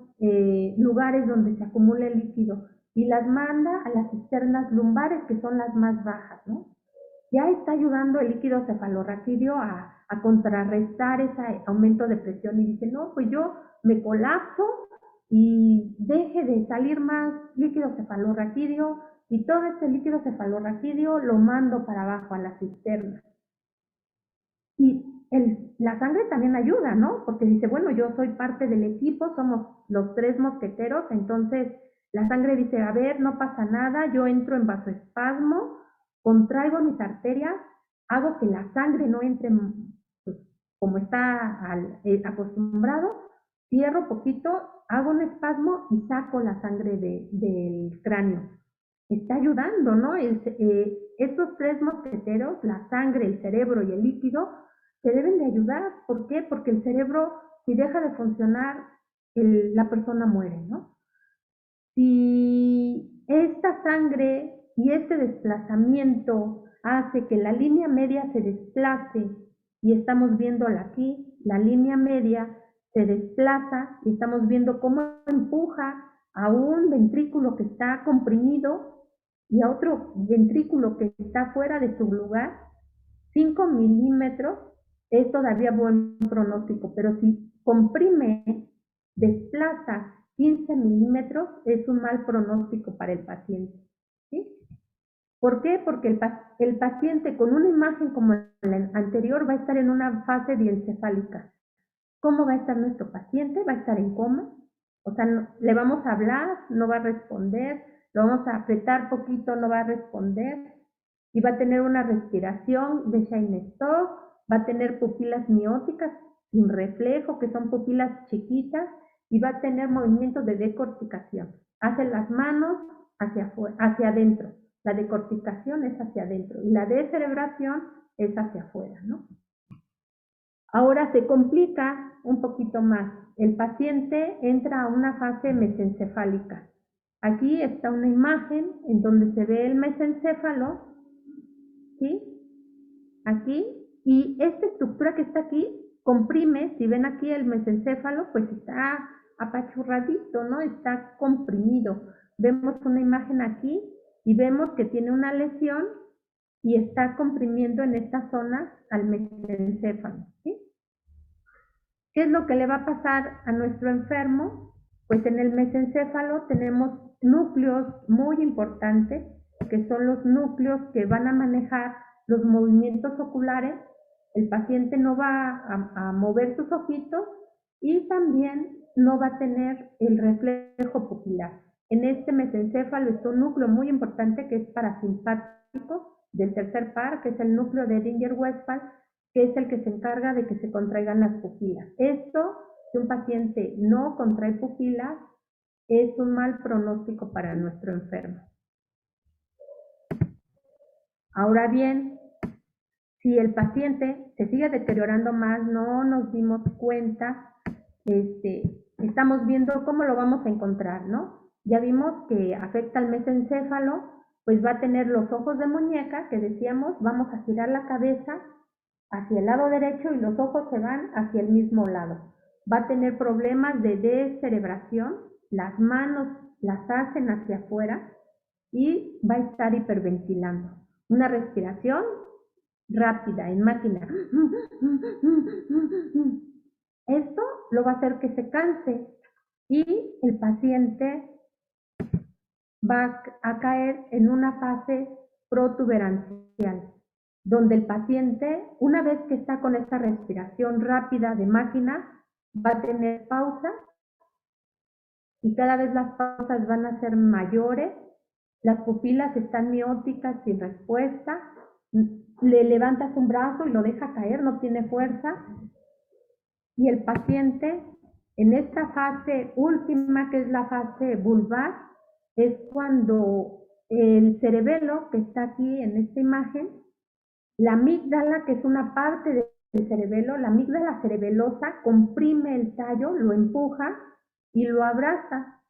lugares donde se acumula el líquido y las manda a las cisternas lumbares, que son las más bajas, ¿no? Ya está ayudando el líquido cefalorraquídeo a contrarrestar ese aumento de presión y dice, no, pues yo me colapso y deje de salir más líquido cefalorraquídeo y todo ese líquido cefalorraquídeo lo mando para abajo a la cisterna. Y la sangre también ayuda, ¿no? Porque dice, bueno, yo soy parte del equipo, somos los 3 mosqueteros, entonces la sangre dice, a ver, no pasa nada, yo entro en vasoespasmo, contraigo mis arterias, hago que la sangre no entre, pues, como está acostumbrado, cierro poquito, hago un espasmo y saco la sangre del cráneo. Está ayudando, ¿no? Estos 3 mosqueteros, la sangre, el cerebro y el líquido, se deben de ayudar. ¿Por qué? Porque el cerebro, si deja de funcionar, la persona muere, ¿no? Si esta sangre y este desplazamiento hace que la línea media se desplace, y estamos viéndola aquí, la línea media se desplaza y estamos viendo cómo empuja a un ventrículo que está comprimido y a otro ventrículo que está fuera de su lugar, 5 milímetros es todavía buen pronóstico, pero si comprime, desplaza 15 milímetros, es un mal pronóstico para el paciente, ¿sí? ¿Por qué? Porque el paciente con una imagen como la anterior va a estar en una fase diencefálica. ¿Cómo va a estar nuestro paciente? Va a estar en coma, o sea, le vamos a hablar, no va a responder, lo vamos a apretar poquito, no va a responder, y va a tener una respiración de Cheyne-Stokes, va a tener pupilas mióticas sin reflejo, que son pupilas chiquitas, y va a tener movimientos de decorticación. Hace las manos hacia adentro, la decorticación es hacia adentro y la descerebración es hacia afuera, ¿no? Ahora se complica un poquito más. El paciente entra a una fase mesencefálica. Aquí está una imagen en donde se ve el mesencéfalo, ¿sí? Aquí, y esta estructura que está aquí comprime. Si ven aquí el mesencéfalo, pues está apachurradito, ¿no? Está comprimido. Vemos una imagen aquí y vemos que tiene una lesión y está comprimiendo en esta zona al mesencéfalo, ¿sí? ¿Qué es lo que le va a pasar a nuestro enfermo? Pues en el mesencéfalo tenemos núcleos muy importantes, que son los núcleos que van a manejar los movimientos oculares. El paciente no va a mover sus ojitos y también no va a tener el reflejo pupilar. En este mesencéfalo está un núcleo muy importante que es parasimpático del tercer par, que es el núcleo de Edinger-Westphal, que es el que se encarga de que se contraigan las pupilas. Esto, si un paciente no contrae pupilas, es un mal pronóstico para nuestro enfermo. Ahora bien, si el paciente se sigue deteriorando más, no nos dimos cuenta, estamos viendo cómo lo vamos a encontrar, ¿no? Ya vimos que afecta al mesencéfalo, pues va a tener los ojos de muñeca, que decíamos, vamos a girar la cabeza hacia el lado derecho y los ojos se van hacia el mismo lado. Va a tener problemas de descerebración, las manos las hacen hacia afuera y va a estar hiperventilando. Una respiración rápida en máquina. Esto lo va a hacer que se canse y el paciente va a caer en una fase protuberancial, donde el paciente, una vez que está con esta respiración rápida de máquina, va a tener pausas y cada vez las pausas van a ser mayores, las pupilas están mióticas sin respuesta, le levantas un brazo y lo deja caer, no tiene fuerza, y el paciente en esta fase última, que es la fase vulvar, es cuando el cerebelo que está aquí en esta imagen, la amígdala, que es una parte del cerebelo, la amígdala cerebelosa comprime el tallo, lo empuja y lo abraza.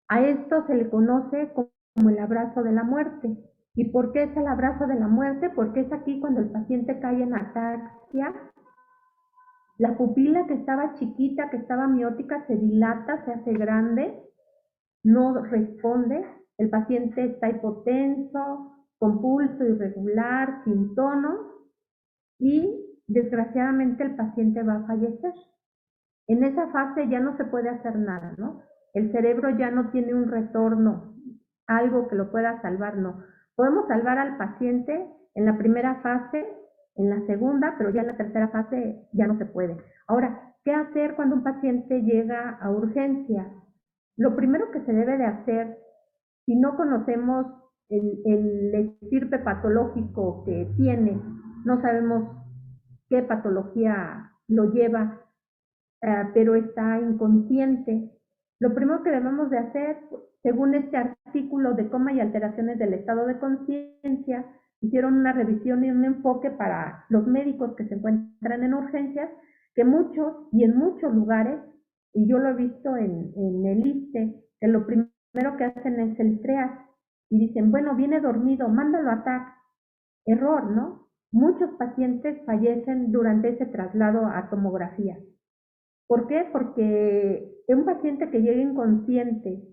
A esto se le conoce como el abrazo de la muerte. ¿Y por qué es el abrazo de la muerte? Porque es aquí cuando el paciente cae en ataxia, la pupila que estaba chiquita, que estaba miótica, se dilata, se hace grande, no responde, el paciente está hipotenso, con pulso irregular, sin tono, y desgraciadamente el paciente va a fallecer. En esa fase ya no se puede hacer nada, ¿no? El cerebro ya no tiene un retorno, algo que lo pueda salvar, no. Podemos salvar al paciente en la primera fase, en la segunda, pero ya en la tercera fase ya no se puede. Ahora, ¿qué hacer cuando un paciente llega a urgencia? Lo primero que se debe de hacer, si no conocemos el estirpe patológico que tiene, no sabemos qué patología lo lleva, pero está inconsciente. Lo primero que debemos de hacer, según este artículo de coma y alteraciones del estado de conciencia, hicieron una revisión y un enfoque para los médicos que se encuentran en urgencias, que muchos y en muchos lugares, y yo lo he visto en el ISSSTE, que lo primero que hacen es el triage y dicen, bueno, viene dormido, mándalo a TAC. Error, ¿no? Muchos pacientes fallecen durante ese traslado a tomografía. ¿Por qué? Porque un paciente que llegue inconsciente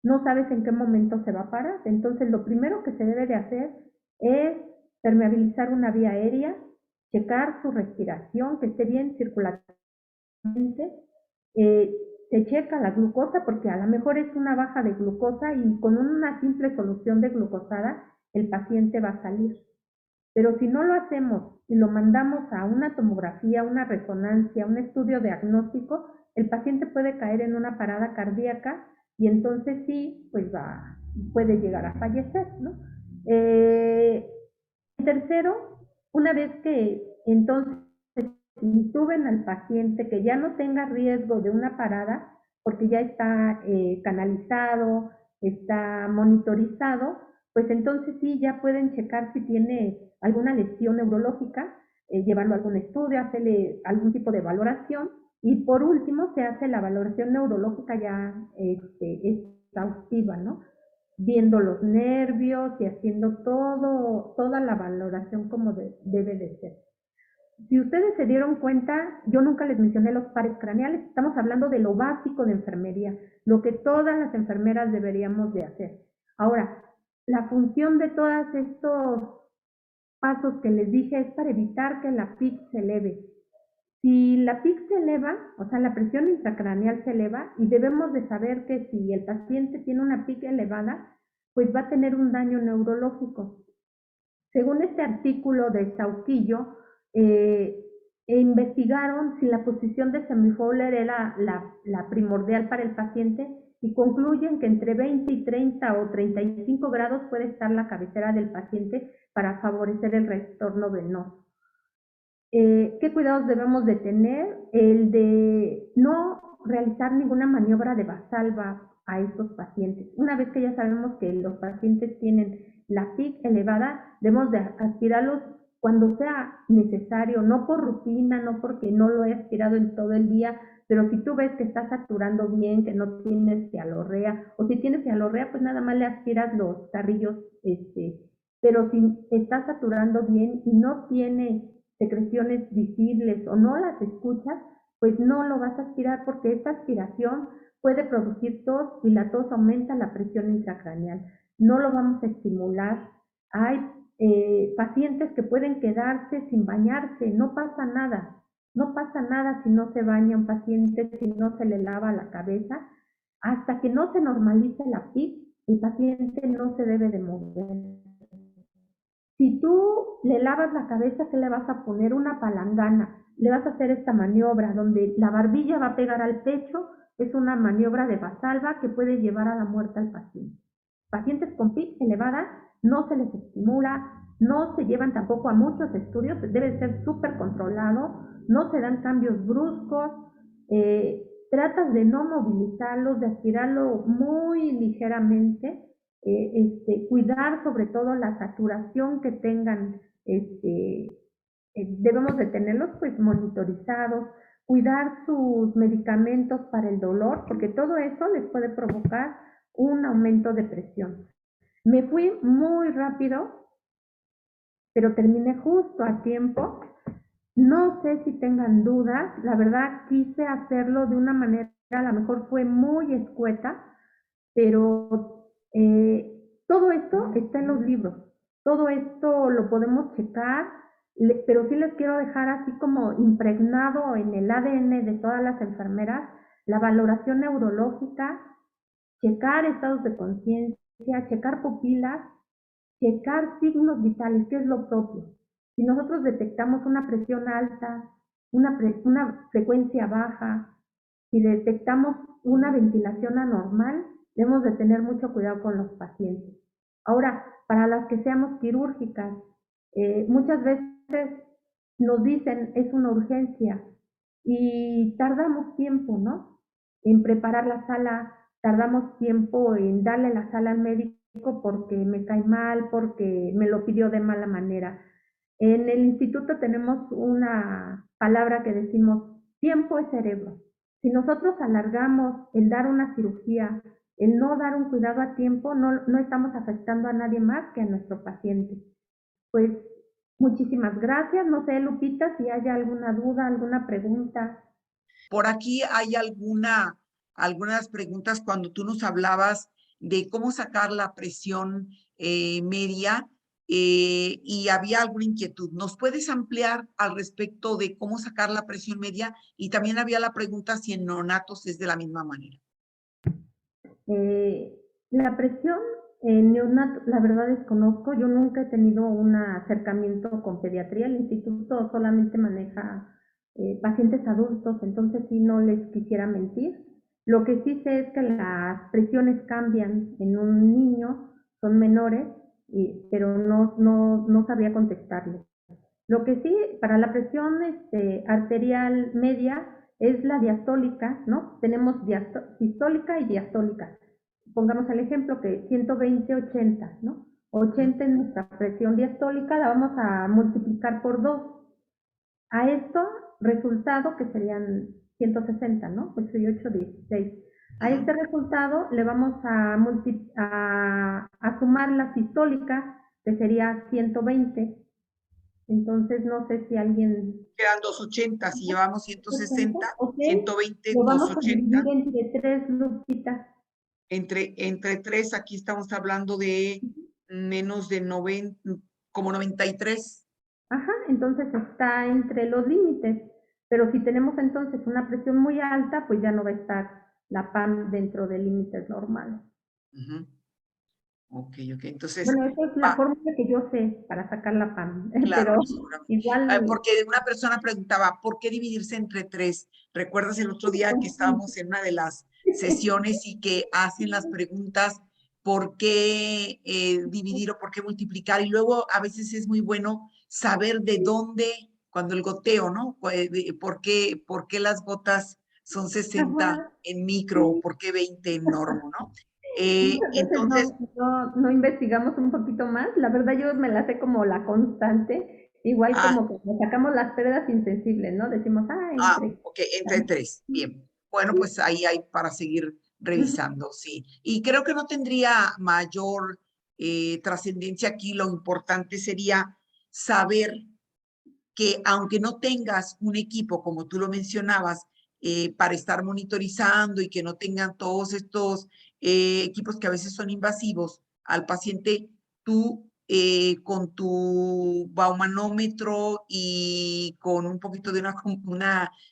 no sabes en qué momento se va a parar. Entonces, lo primero que se debe de hacer es permeabilizar una vía aérea, checar su respiración, que esté bien circulatoriamente, eh, se checa la glucosa porque a lo mejor es una baja de glucosa y con una simple solución de glucosada el paciente va a salir. Pero si no lo hacemos y lo mandamos a una tomografía, una resonancia, un estudio diagnóstico, el paciente puede caer en una parada cardíaca y entonces sí, pues puede llegar a fallecer, ¿no? Tercero, una vez que entonces intuben al paciente, que ya no tenga riesgo de una parada, porque ya está canalizado, está monitorizado, pues entonces sí, ya pueden checar si tiene alguna lesión neurológica, llevarlo a algún estudio, hacerle algún tipo de valoración, y por último se hace la valoración neurológica ya exhaustiva, ¿no? Viendo los nervios y haciendo toda la valoración como debe de ser. Si ustedes se dieron cuenta, yo nunca les mencioné los pares craneales, estamos hablando de lo básico de enfermería, lo que todas las enfermeras deberíamos de hacer. Ahora, la función de todos estos pasos que les dije es para evitar que la PIC se eleve. Si la PIC se eleva, o sea, la presión intracraneal se eleva, y debemos de saber que si el paciente tiene una PIC elevada, pues va a tener un daño neurológico. Según este artículo de Sauquillo, investigaron si la posición de semifowler era la primordial para el paciente y concluyen que entre 20 y 30 o 35 grados puede estar la cabecera del paciente para favorecer el retorno venoso. ¿Qué cuidados debemos de tener? El de no realizar ninguna maniobra de Valsalva a estos pacientes. Una vez que ya sabemos que los pacientes tienen la PIC elevada, debemos de aspirarlos cuando sea necesario, no por rutina, no porque no lo he aspirado en todo el día, pero si tú ves que está saturando bien, que no tienes cialorrea, o si tienes cialorrea, pues nada más le aspiras los carrillos, pero si está saturando bien y no tiene secreciones visibles o no las escuchas, pues no lo vas a aspirar, porque esta aspiración puede producir tos y la tos aumenta la presión intracraneal. No lo vamos a estimular. Hay pacientes que pueden quedarse sin bañarse, no pasa nada. No pasa nada si no se baña un paciente, si no se le lava la cabeza. Hasta que no se normalice la PIC, el paciente no se debe de mover. Si tú le lavas la cabeza, ¿qué le vas a poner? Una palangana. Le vas a hacer esta maniobra donde la barbilla va a pegar al pecho. Es una maniobra de Valsalva que puede llevar a la muerte al paciente. Pacientes con PIC elevada no se les estimula, no se llevan tampoco a muchos estudios, debe ser súper controlado, no se dan cambios bruscos, tratas de no movilizarlos, de aspirarlo muy ligeramente, cuidar sobre todo la saturación que tengan, debemos de tenerlos pues monitorizados, cuidar sus medicamentos para el dolor, porque todo eso les puede provocar un aumento de presión. Me fui muy rápido, pero terminé justo a tiempo. No sé si tengan dudas, la verdad quise hacerlo de una manera, a lo mejor fue muy escueta, pero todo esto está en los libros, todo esto lo podemos checar, pero sí les quiero dejar así como impregnado en el ADN de todas las enfermeras la valoración neurológica, checar estados de conciencia, checar pupilas, checar signos vitales, que es lo propio. Si nosotros detectamos una presión alta, una frecuencia baja, si detectamos una ventilación anormal, debemos de tener mucho cuidado con los pacientes. Ahora, para las que seamos quirúrgicas, muchas veces nos dicen es una urgencia y tardamos tiempo, ¿no? En preparar la sala, tardamos tiempo en darle la sala al médico porque me cae mal, porque me lo pidió de mala manera. En el instituto tenemos una palabra que decimos, tiempo es cerebro. Si nosotros alargamos el dar una cirugía, el no dar un cuidado a tiempo, no estamos afectando a nadie más que a nuestro paciente. Pues muchísimas gracias. No sé, Lupita, si hay alguna duda, alguna pregunta. Por aquí hay algunas preguntas cuando tú nos hablabas de cómo sacar la presión media y había alguna inquietud. ¿Nos puedes ampliar al respecto de cómo sacar la presión media? Y también había la pregunta si en neonatos es de la misma manera. La presión en neonato, la verdad desconozco, yo nunca he tenido un acercamiento con pediatría, el instituto solamente maneja pacientes adultos, entonces sí no les quisiera mentir. Lo que sí sé es que las presiones cambian en un niño, son menores, pero no sabría contestarle. Lo que sí, para la presión arterial media es la diastólica, ¿no? Tenemos sistólica y diastólica. Pongamos el ejemplo que 120-80, ¿no? 80 es nuestra presión diastólica, la vamos a multiplicar por 2. A esto, resultado, que serían 160, ¿no? 8 y 8, 16. A este resultado le vamos a sumar la sistólica, que sería 120. Entonces, no sé si alguien... Quedan 280, si llevamos 160, Ok, 120, lo vamos a 280. dividir entre 3, Lupita. Entre 3, aquí estamos hablando de menos de 90, como 93. Ajá, entonces está entre los límites. Pero si tenemos entonces una presión muy alta, pues ya no va a estar la PAM dentro de límites normales. Ok. Entonces, Bueno, esa es la fórmula que yo sé para sacar la PAM, claro, pero seguramente. igual... Porque una persona preguntaba, ¿por qué dividirse entre 3? ¿Recuerdas el otro día que estábamos en una de las sesiones y que hacen las preguntas, ¿por qué dividir o por qué multiplicar? Y luego a veces es muy bueno saber de dónde, cuando el goteo, ¿no? ¿Por qué las gotas son 60 Ajá, en micro o sí. por qué 20 en normo, ¿no? Muchas veces Entonces, no investigamos un poquito más. La verdad yo me la sé como la constante, igual como que nos sacamos las pedras insensibles, ¿no? Decimos, entre... ok, entre 3. Bien. Bueno, pues ahí hay para seguir revisando, sí. Y creo que no tendría mayor trascendencia aquí. Lo importante sería saber que aunque no tengas un equipo, como tú lo mencionabas, para estar monitorizando y que no tengan todos estos equipos que a veces son invasivos al paciente, tú con tu baumanómetro y con un poquito de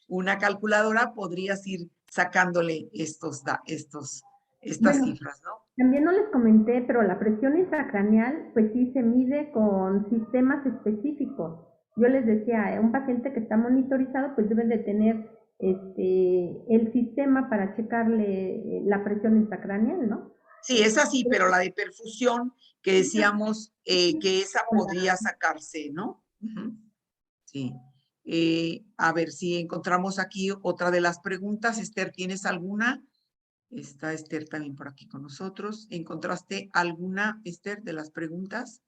una calculadora podrías ir sacándole estas Bueno, cifras, ¿no? también no les comenté, pero la presión intracraneal, pues sí se mide con sistemas específicos. Yo les decía, un paciente que está monitorizado, pues debe de tener el sistema para checarle la presión intracraneal, ¿no? Sí, es así, pero la de perfusión que decíamos que esa Con podría sacarse, ¿no? Sí. A ver si encontramos aquí otra de las preguntas. Esther, ¿tienes alguna? Está Esther también por aquí con nosotros. ¿Encontraste alguna, Esther, de las preguntas?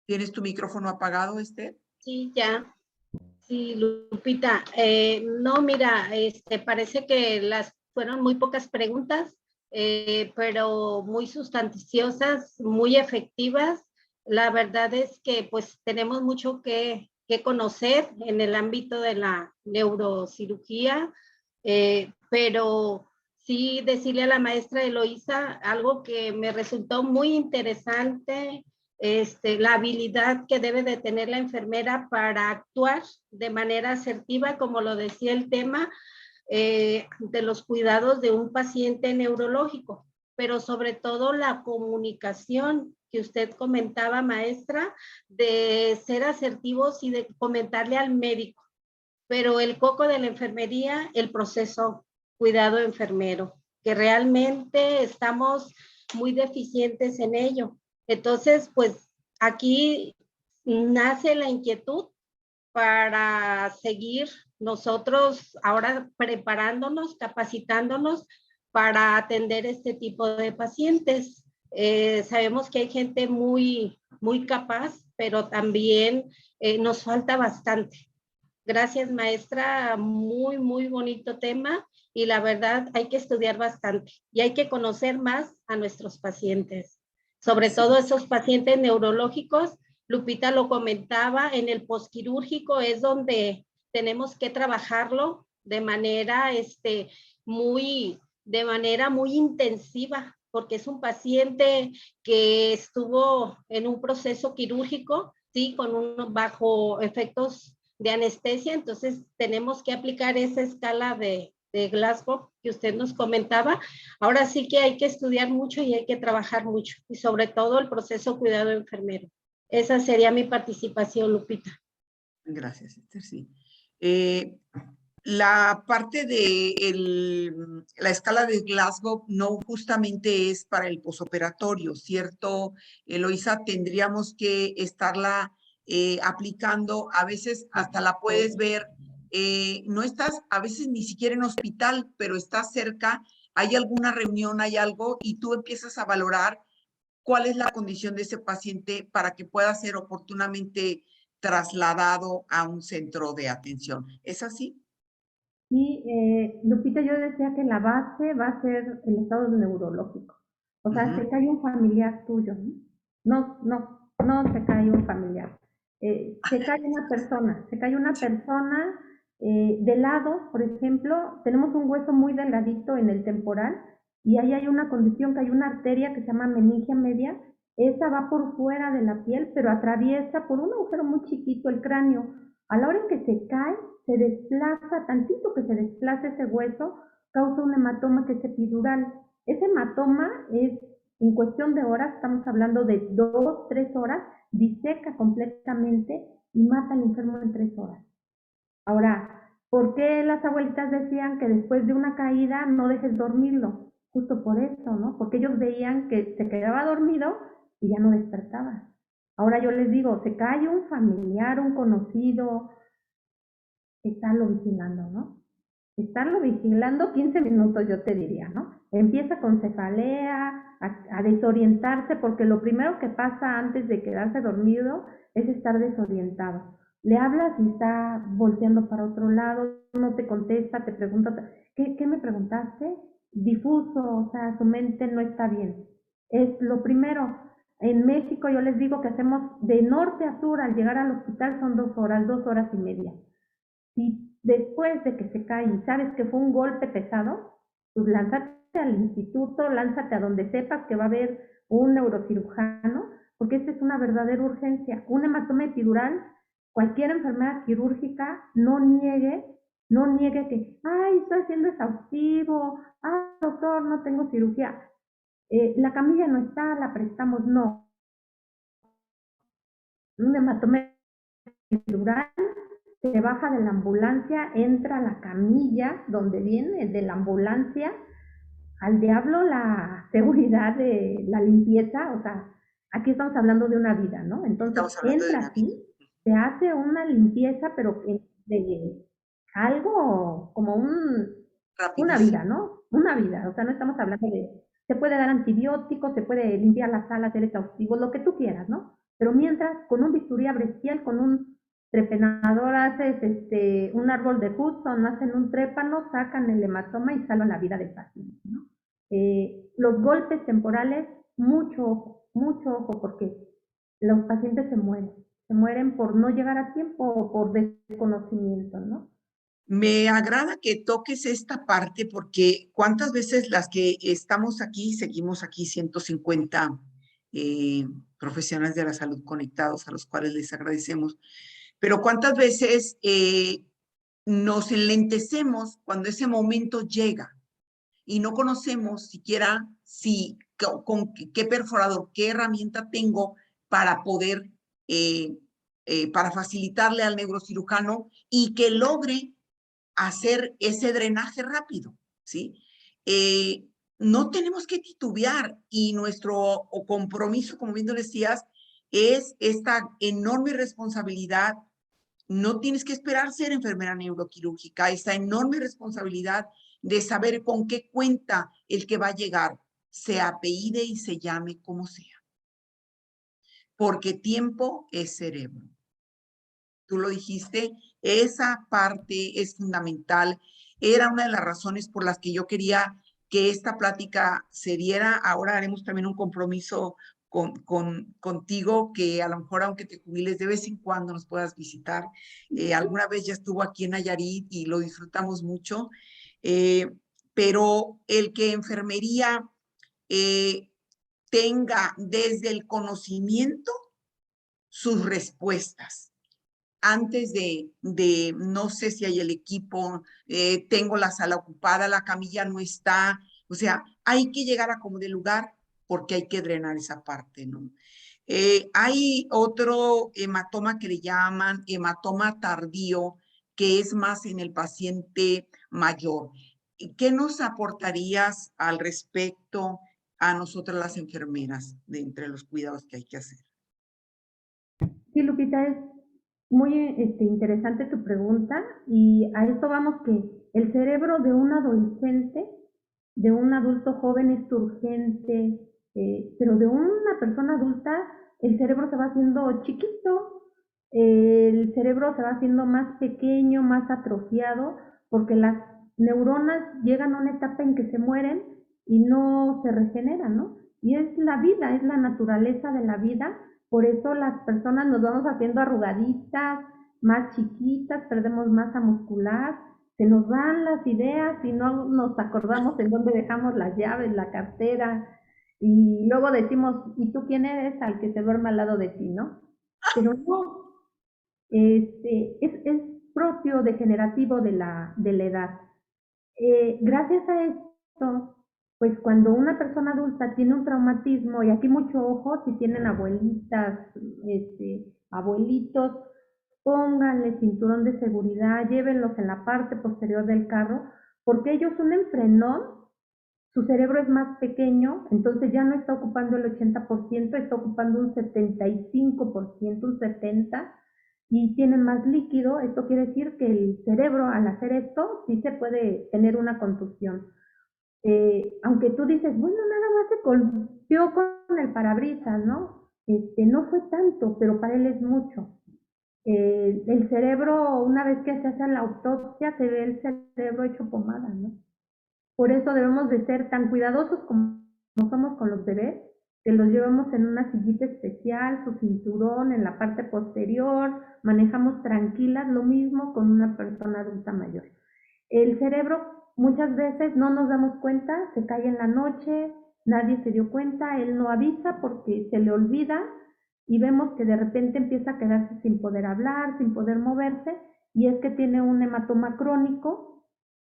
¿Tienes tu micrófono apagado, Esther? Sí, ya. Sí, Lupita. No, mira, parece que las fueron muy pocas preguntas, pero muy sustanciosas, muy efectivas. La verdad es que pues tenemos mucho que conocer en el ámbito de la neurocirugía, pero sí decirle a la maestra Eloísa algo que me resultó muy interesante, la habilidad que debe de tener la enfermera para actuar de manera asertiva, como lo decía el tema, de los cuidados de un paciente neurológico, pero sobre todo la comunicación que usted comentaba, maestra, de ser asertivos y de comentarle al médico. Pero el coco de la enfermería, el proceso cuidado enfermero, que realmente estamos muy deficientes en ello. Entonces, pues aquí nace la inquietud para seguir nosotros ahora preparándonos, capacitándonos para atender este tipo de pacientes. Sabemos que hay gente muy capaz, pero también nos falta bastante. Gracias, maestra. Muy bonito tema y la verdad hay que estudiar bastante y hay que conocer más a nuestros pacientes, sobre todo esos pacientes neurológicos. Lupita lo comentaba, en el posquirúrgico es donde tenemos que trabajarlo de manera muy intensiva, porque es un paciente que estuvo en un proceso quirúrgico, sí, bajo efectos de anestesia, entonces tenemos que aplicar esa escala de Glasgow que usted nos comentaba. Ahora sí que hay que estudiar mucho y hay que trabajar mucho, y sobre todo el proceso cuidado enfermero. Esa sería mi participación, Lupita. Gracias, Esther, sí. La parte de la escala de Glasgow no justamente es para el posoperatorio, ¿cierto, Eloisa? Tendríamos que estarla aplicando, a veces hasta la puedes ver, no estás a veces ni siquiera en hospital, pero estás cerca, hay alguna reunión, hay algo, y tú empiezas a valorar cuál es la condición de ese paciente para que pueda ser oportunamente trasladado a un centro de atención. ¿Es así? Y Lupita, yo decía que la base va a ser el estado neurológico. O sea, se cae un familiar tuyo, ¿no? No se cae un familiar. Se cae una persona de lado, por ejemplo, tenemos un hueso muy delgadito en el temporal y ahí hay una condición que hay una arteria que se llama meningia media, esa va por fuera de la piel, pero atraviesa por un agujero muy chiquito el cráneo. A la hora en que se cae, se desplaza, tantito que se desplaza ese hueso, causa un hematoma que es epidural. Ese hematoma es, en cuestión de horas, estamos hablando de 2, 3 horas, diseca completamente y mata al enfermo en 3 horas. Ahora, ¿por qué las abuelitas decían que después de una caída no dejes dormirlo? Justo por eso, ¿no? Porque ellos veían que se quedaba dormido y ya no despertaba. Ahora yo les digo, se cae un familiar, un conocido, estarlo vigilando, ¿no? Estarlo vigilando 15 minutos, yo te diría, ¿no? Empieza con cefalea, a desorientarse, porque lo primero que pasa antes de quedarse dormido es estar desorientado. Le hablas y está volteando para otro lado, no te contesta, te pregunta, ¿qué me preguntaste? Difuso, o sea, su mente no está bien. Es lo primero. En México yo les digo que hacemos de norte a sur, al llegar al hospital son 2 horas, 2 horas y media. Si después de que se cae y sabes que fue un golpe pesado, pues lánzate al instituto, lánzate a donde sepas que va a haber un neurocirujano, porque esta es una verdadera urgencia. Un hematoma epidural, cualquier enfermedad quirúrgica, no niegue que, ay, estoy haciendo exhaustivo, ay, doctor, no tengo cirugía. La camilla no está, la prestamos, no. Un hematoma epidural se baja de la ambulancia, entra a la camilla donde viene de la ambulancia, al diablo la seguridad de la limpieza, o sea, aquí estamos hablando de una vida, ¿no? Entonces entra así, se hace una limpieza, pero de algo como un una rapidísimo. vida, ¿no? Una vida, o sea, no estamos hablando de, se puede dar antibióticos, se puede limpiar la sala, hacer exhaustivos, lo que tú quieras, ¿no? Pero mientras, con un bisturí a brestial, con un trepenador, haces un árbol de Hudson, hacen un trépano, sacan el hematoma y salvan la vida del paciente, ¿no? Los golpes temporales, mucho ojo, porque los pacientes se mueren por no llegar a tiempo o por desconocimiento, ¿no? Me agrada que toques esta parte porque cuántas veces las que estamos aquí, seguimos aquí 150 profesionales de la salud conectados a los cuales les agradecemos, pero cuántas veces nos enlentecemos cuando ese momento llega y no conocemos siquiera si con qué perforador, qué herramienta tengo para poder, para facilitarle al neurocirujano y que logre hacer ese drenaje rápido, ¿sí? No tenemos que titubear y nuestro compromiso, como bien decías, es esta enorme responsabilidad. No tienes que esperar ser enfermera neuroquirúrgica, esa enorme responsabilidad de saber con qué cuenta el que va a llegar, se apellide y se llame como sea, porque tiempo es cerebro. Tú lo dijiste, esa parte es fundamental. Era una de las razones por las que yo quería que esta plática se diera. Ahora haremos también un compromiso contigo, que a lo mejor aunque te jubiles de vez en cuando nos puedas visitar. Alguna vez ya estuvo aquí en Nayarit y lo disfrutamos mucho. Eh, pero el que enfermería eh, tenga desde el conocimiento sus respuestas antes de no sé si hay el equipo, tengo la sala ocupada, la camilla no está, o sea, hay que llegar a como de lugar porque hay que drenar esa parte, ¿no? Hay otro hematoma que le llaman hematoma tardío, que es más en el paciente mayor. ¿Qué nos aportarías al respecto a nosotras las enfermeras de entre los cuidados que hay que hacer? Sí, Lupita, es muy interesante tu pregunta y a esto vamos que el cerebro de un adolescente, de un adulto joven es urgente, pero de una persona adulta el cerebro se va haciendo chiquito, el cerebro se va haciendo más pequeño, más atrofiado, porque las neuronas llegan a una etapa en que se mueren y no se regeneran, ¿no? Y es la vida, es la naturaleza de la vida, por eso las personas nos vamos haciendo arrugaditas, más chiquitas, perdemos masa muscular, se nos van las ideas y no nos acordamos en dónde dejamos las llaves, la cartera, y luego decimos, ¿y tú quién eres? Al que se duerme al lado de ti, ¿no? Pero no, es propio degenerativo de la edad. Gracias a esto, pues cuando una persona adulta tiene un traumatismo, y aquí mucho ojo, si tienen abuelitas, abuelitos, pónganle cinturón de seguridad, llévenlos en la parte posterior del carro, porque ellos un enfrenón, su cerebro es más pequeño, entonces ya no está ocupando el 80%, está ocupando un 75%, un 70%, y tienen más líquido. Esto quiere decir que el cerebro al hacer esto sí se puede tener una contusión. Aunque tú dices, bueno, nada más se golpeó con el parabrisas, ¿no? No fue tanto, pero para él es mucho. El cerebro, una vez que se hace la autopsia, se ve el cerebro hecho pomada, ¿no? Por eso debemos de ser tan cuidadosos como somos con los bebés, que los llevamos en una sillita especial, su cinturón en la parte posterior, manejamos tranquilas, lo mismo con una persona adulta mayor. El cerebro muchas veces no nos damos cuenta, se cae en la noche, nadie se dio cuenta, él no avisa porque se le olvida y vemos que de repente empieza a quedarse sin poder hablar, sin poder moverse, y es que tiene un hematoma crónico,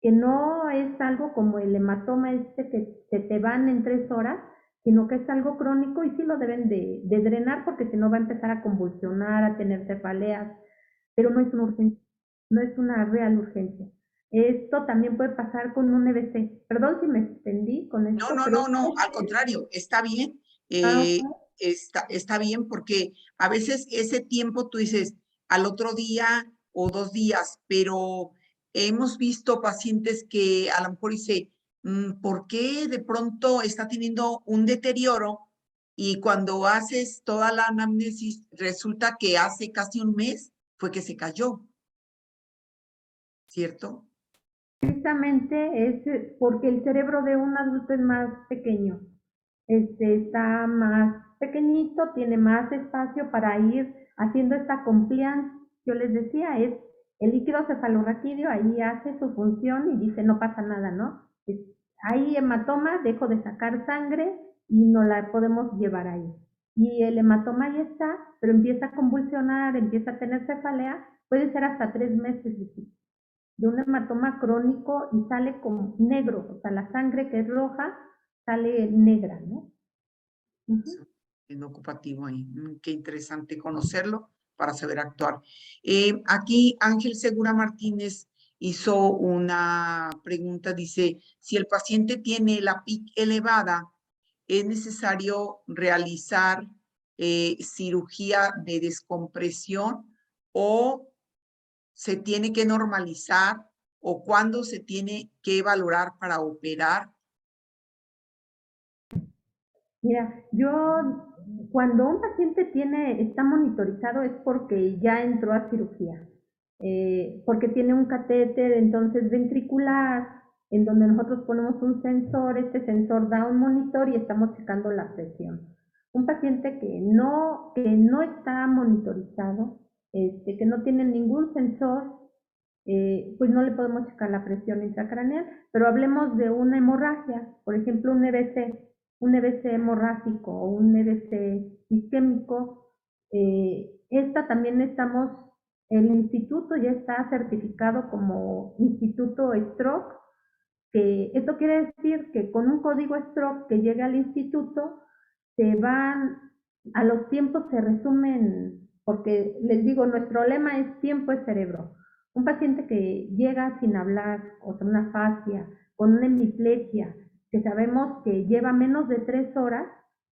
que no es algo como el hematoma que te van en 3 horas, sino que es algo crónico y sí lo deben de drenar porque si no va a empezar a convulsionar, a tener cefaleas, pero no es una urgencia, no es una real urgencia. Esto también puede pasar con un EBC. Perdón si me extendí con No, esto, no, pero no, no, al contrario, está bien, ah, está bien porque a veces ese tiempo tú dices al otro día o 2 días, pero hemos visto pacientes que a lo mejor dice, ¿por qué de pronto está teniendo un deterioro? Y cuando haces toda la anamnesis, resulta que hace casi un mes fue que se cayó, ¿cierto? Precisamente es porque el cerebro de un adulto es más pequeño. Está más pequeñito, tiene más espacio para ir haciendo esta compliance. Yo les decía, es el líquido cefalorraquídeo, ahí hace su función y dice no pasa nada, ¿no? Hay hematoma, dejo de sacar sangre y no la podemos llevar ahí. Y el hematoma ahí está, pero empieza a convulsionar, empieza a tener cefalea, puede ser hasta 3 meses de un hematoma crónico y sale como negro, o sea, la sangre que es roja sale negra, ¿no? En ocupativo ahí. Qué interesante conocerlo para saber actuar. Aquí Ángel Segura Martínez hizo una pregunta, dice, si el paciente tiene la PIC elevada, ¿es necesario realizar cirugía de descompresión o se tiene que normalizar o cuándo se tiene que valorar para operar? Mira, cuando un paciente está monitorizado es porque ya entró a cirugía, porque tiene un catéter entonces ventricular, en donde nosotros ponemos un sensor, este sensor da un monitor y estamos checando la presión. Un paciente que no está monitorizado, que no tiene ningún sensor, pues no le podemos checar la presión intracraneal, pero hablemos de una hemorragia, por ejemplo un EBC hemorrágico o un EBC isquémico. Esta también el instituto ya está certificado como Instituto Stroke, que esto quiere decir que con un código Stroke que llegue al instituto, a los tiempos se resumen, porque les digo, nuestro lema es tiempo es cerebro. Un paciente que llega sin hablar, o con una afasia, con una hemiplegia, que sabemos que lleva menos de 3 horas,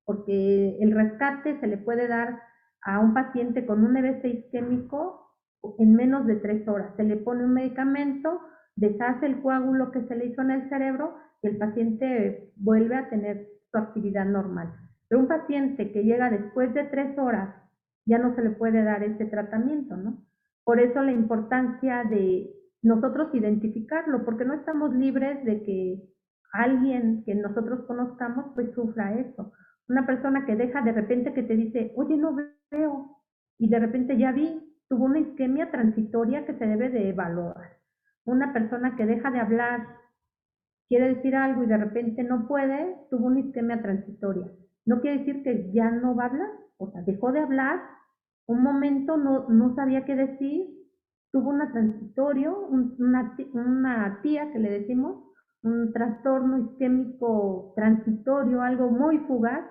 porque el rescate se le puede dar a un paciente con un EBC isquémico en menos de 3 horas. Se le pone un medicamento, deshace el coágulo que se le hizo en el cerebro y el paciente vuelve a tener su actividad normal. Pero un paciente que llega después de 3 horas, ya no se le puede dar ese tratamiento, ¿no? Por eso la importancia de nosotros identificarlo, porque no estamos libres de que alguien que nosotros conozcamos pues sufra eso. Una persona que deja de repente que te dice, oye, no veo, y de repente ya vi, tuvo una isquemia transitoria que se debe de evaluar. Una persona que deja de hablar, quiere decir algo y de repente no puede, tuvo una isquemia transitoria. No quiere decir que ya no va a hablar, o sea, dejó de hablar, un momento no sabía qué decir, tuvo una transitorio, una tía que le decimos, un trastorno isquémico transitorio, algo muy fugaz,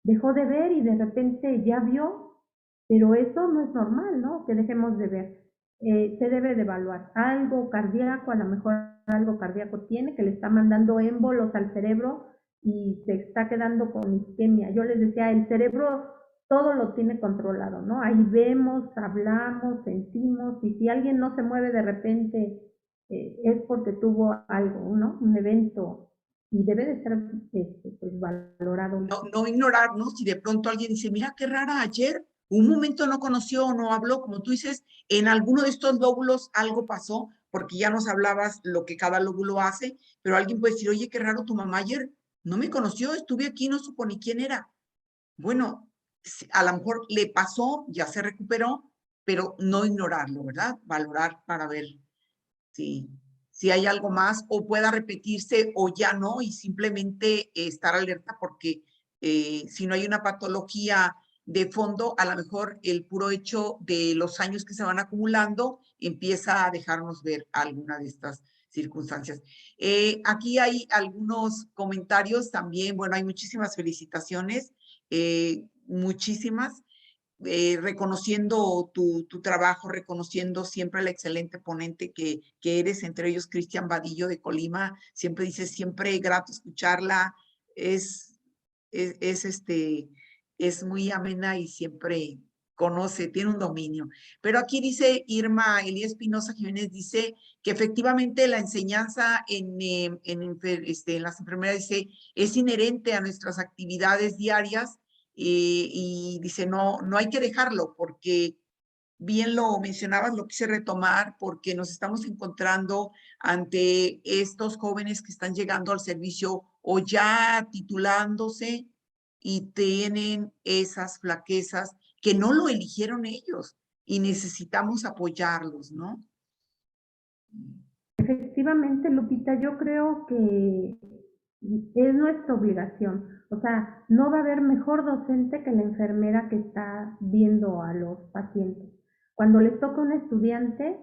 dejó de ver y de repente ya vio, pero eso no es normal, ¿no? Que dejemos de ver. Se debe de evaluar algo cardíaco, a lo mejor algo cardíaco tiene, que le está mandando émbolos al cerebro y se está quedando con isquemia. Yo les decía, el cerebro todo lo tiene controlado, ¿no? Ahí vemos, hablamos, sentimos, y si alguien no se mueve de repente, es porque tuvo algo, ¿no? Un evento, y debe de ser pues, valorado. No ignorarnos si de pronto alguien dice, mira qué rara ayer, un momento no conoció o no habló, como tú dices, en alguno de estos lóbulos algo pasó, porque ya nos hablabas lo que cada lóbulo hace, pero alguien puede decir, oye, qué raro tu mamá ayer, no me conoció, estuve aquí, no supo ni quién era. Bueno, a lo mejor le pasó, ya se recuperó, pero no ignorarlo, ¿verdad? Valorar para ver si hay algo más o pueda repetirse o ya no y simplemente estar alerta porque si no hay una patología de fondo, a lo mejor el puro hecho de los años que se van acumulando empieza a dejarnos ver alguna de estas circunstancias. Aquí hay algunos comentarios también, bueno, hay muchísimas felicitaciones, muchísimas reconociendo tu trabajo, reconociendo siempre la excelente ponente que eres, entre ellos Cristian Vadillo de Colima, siempre dices, siempre grato escucharla, es muy amena y siempre conoce, tiene un dominio. Pero aquí dice Irma Elías Espinosa Jiménez, dice que efectivamente la enseñanza en las enfermeras, dice, es inherente a nuestras actividades diarias y dice, no hay que dejarlo porque bien lo mencionabas, lo quise retomar porque nos estamos encontrando ante estos jóvenes que están llegando al servicio o ya titulándose y tienen esas flaquezas que no lo eligieron ellos y necesitamos apoyarlos, ¿no? Efectivamente, Lupita, yo creo que es nuestra obligación. O sea, no va a haber mejor docente que la enfermera que está viendo a los pacientes. Cuando les toca a un estudiante,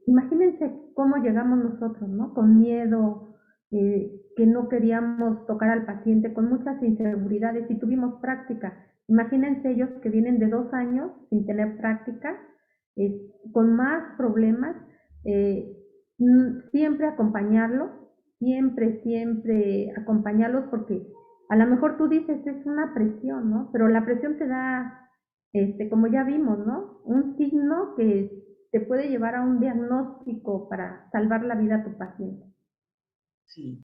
imagínense cómo llegamos nosotros, ¿no? Con miedo, que no queríamos tocar al paciente, con muchas inseguridades y tuvimos práctica. Imagínense ellos que vienen de 2 años sin tener práctica, con más problemas, siempre acompañarlos, siempre acompañarlos porque a lo mejor tú dices es una presión, ¿no? Pero la presión te da, como ya vimos, ¿no? Un signo que te puede llevar a un diagnóstico para salvar la vida a tu paciente. Sí.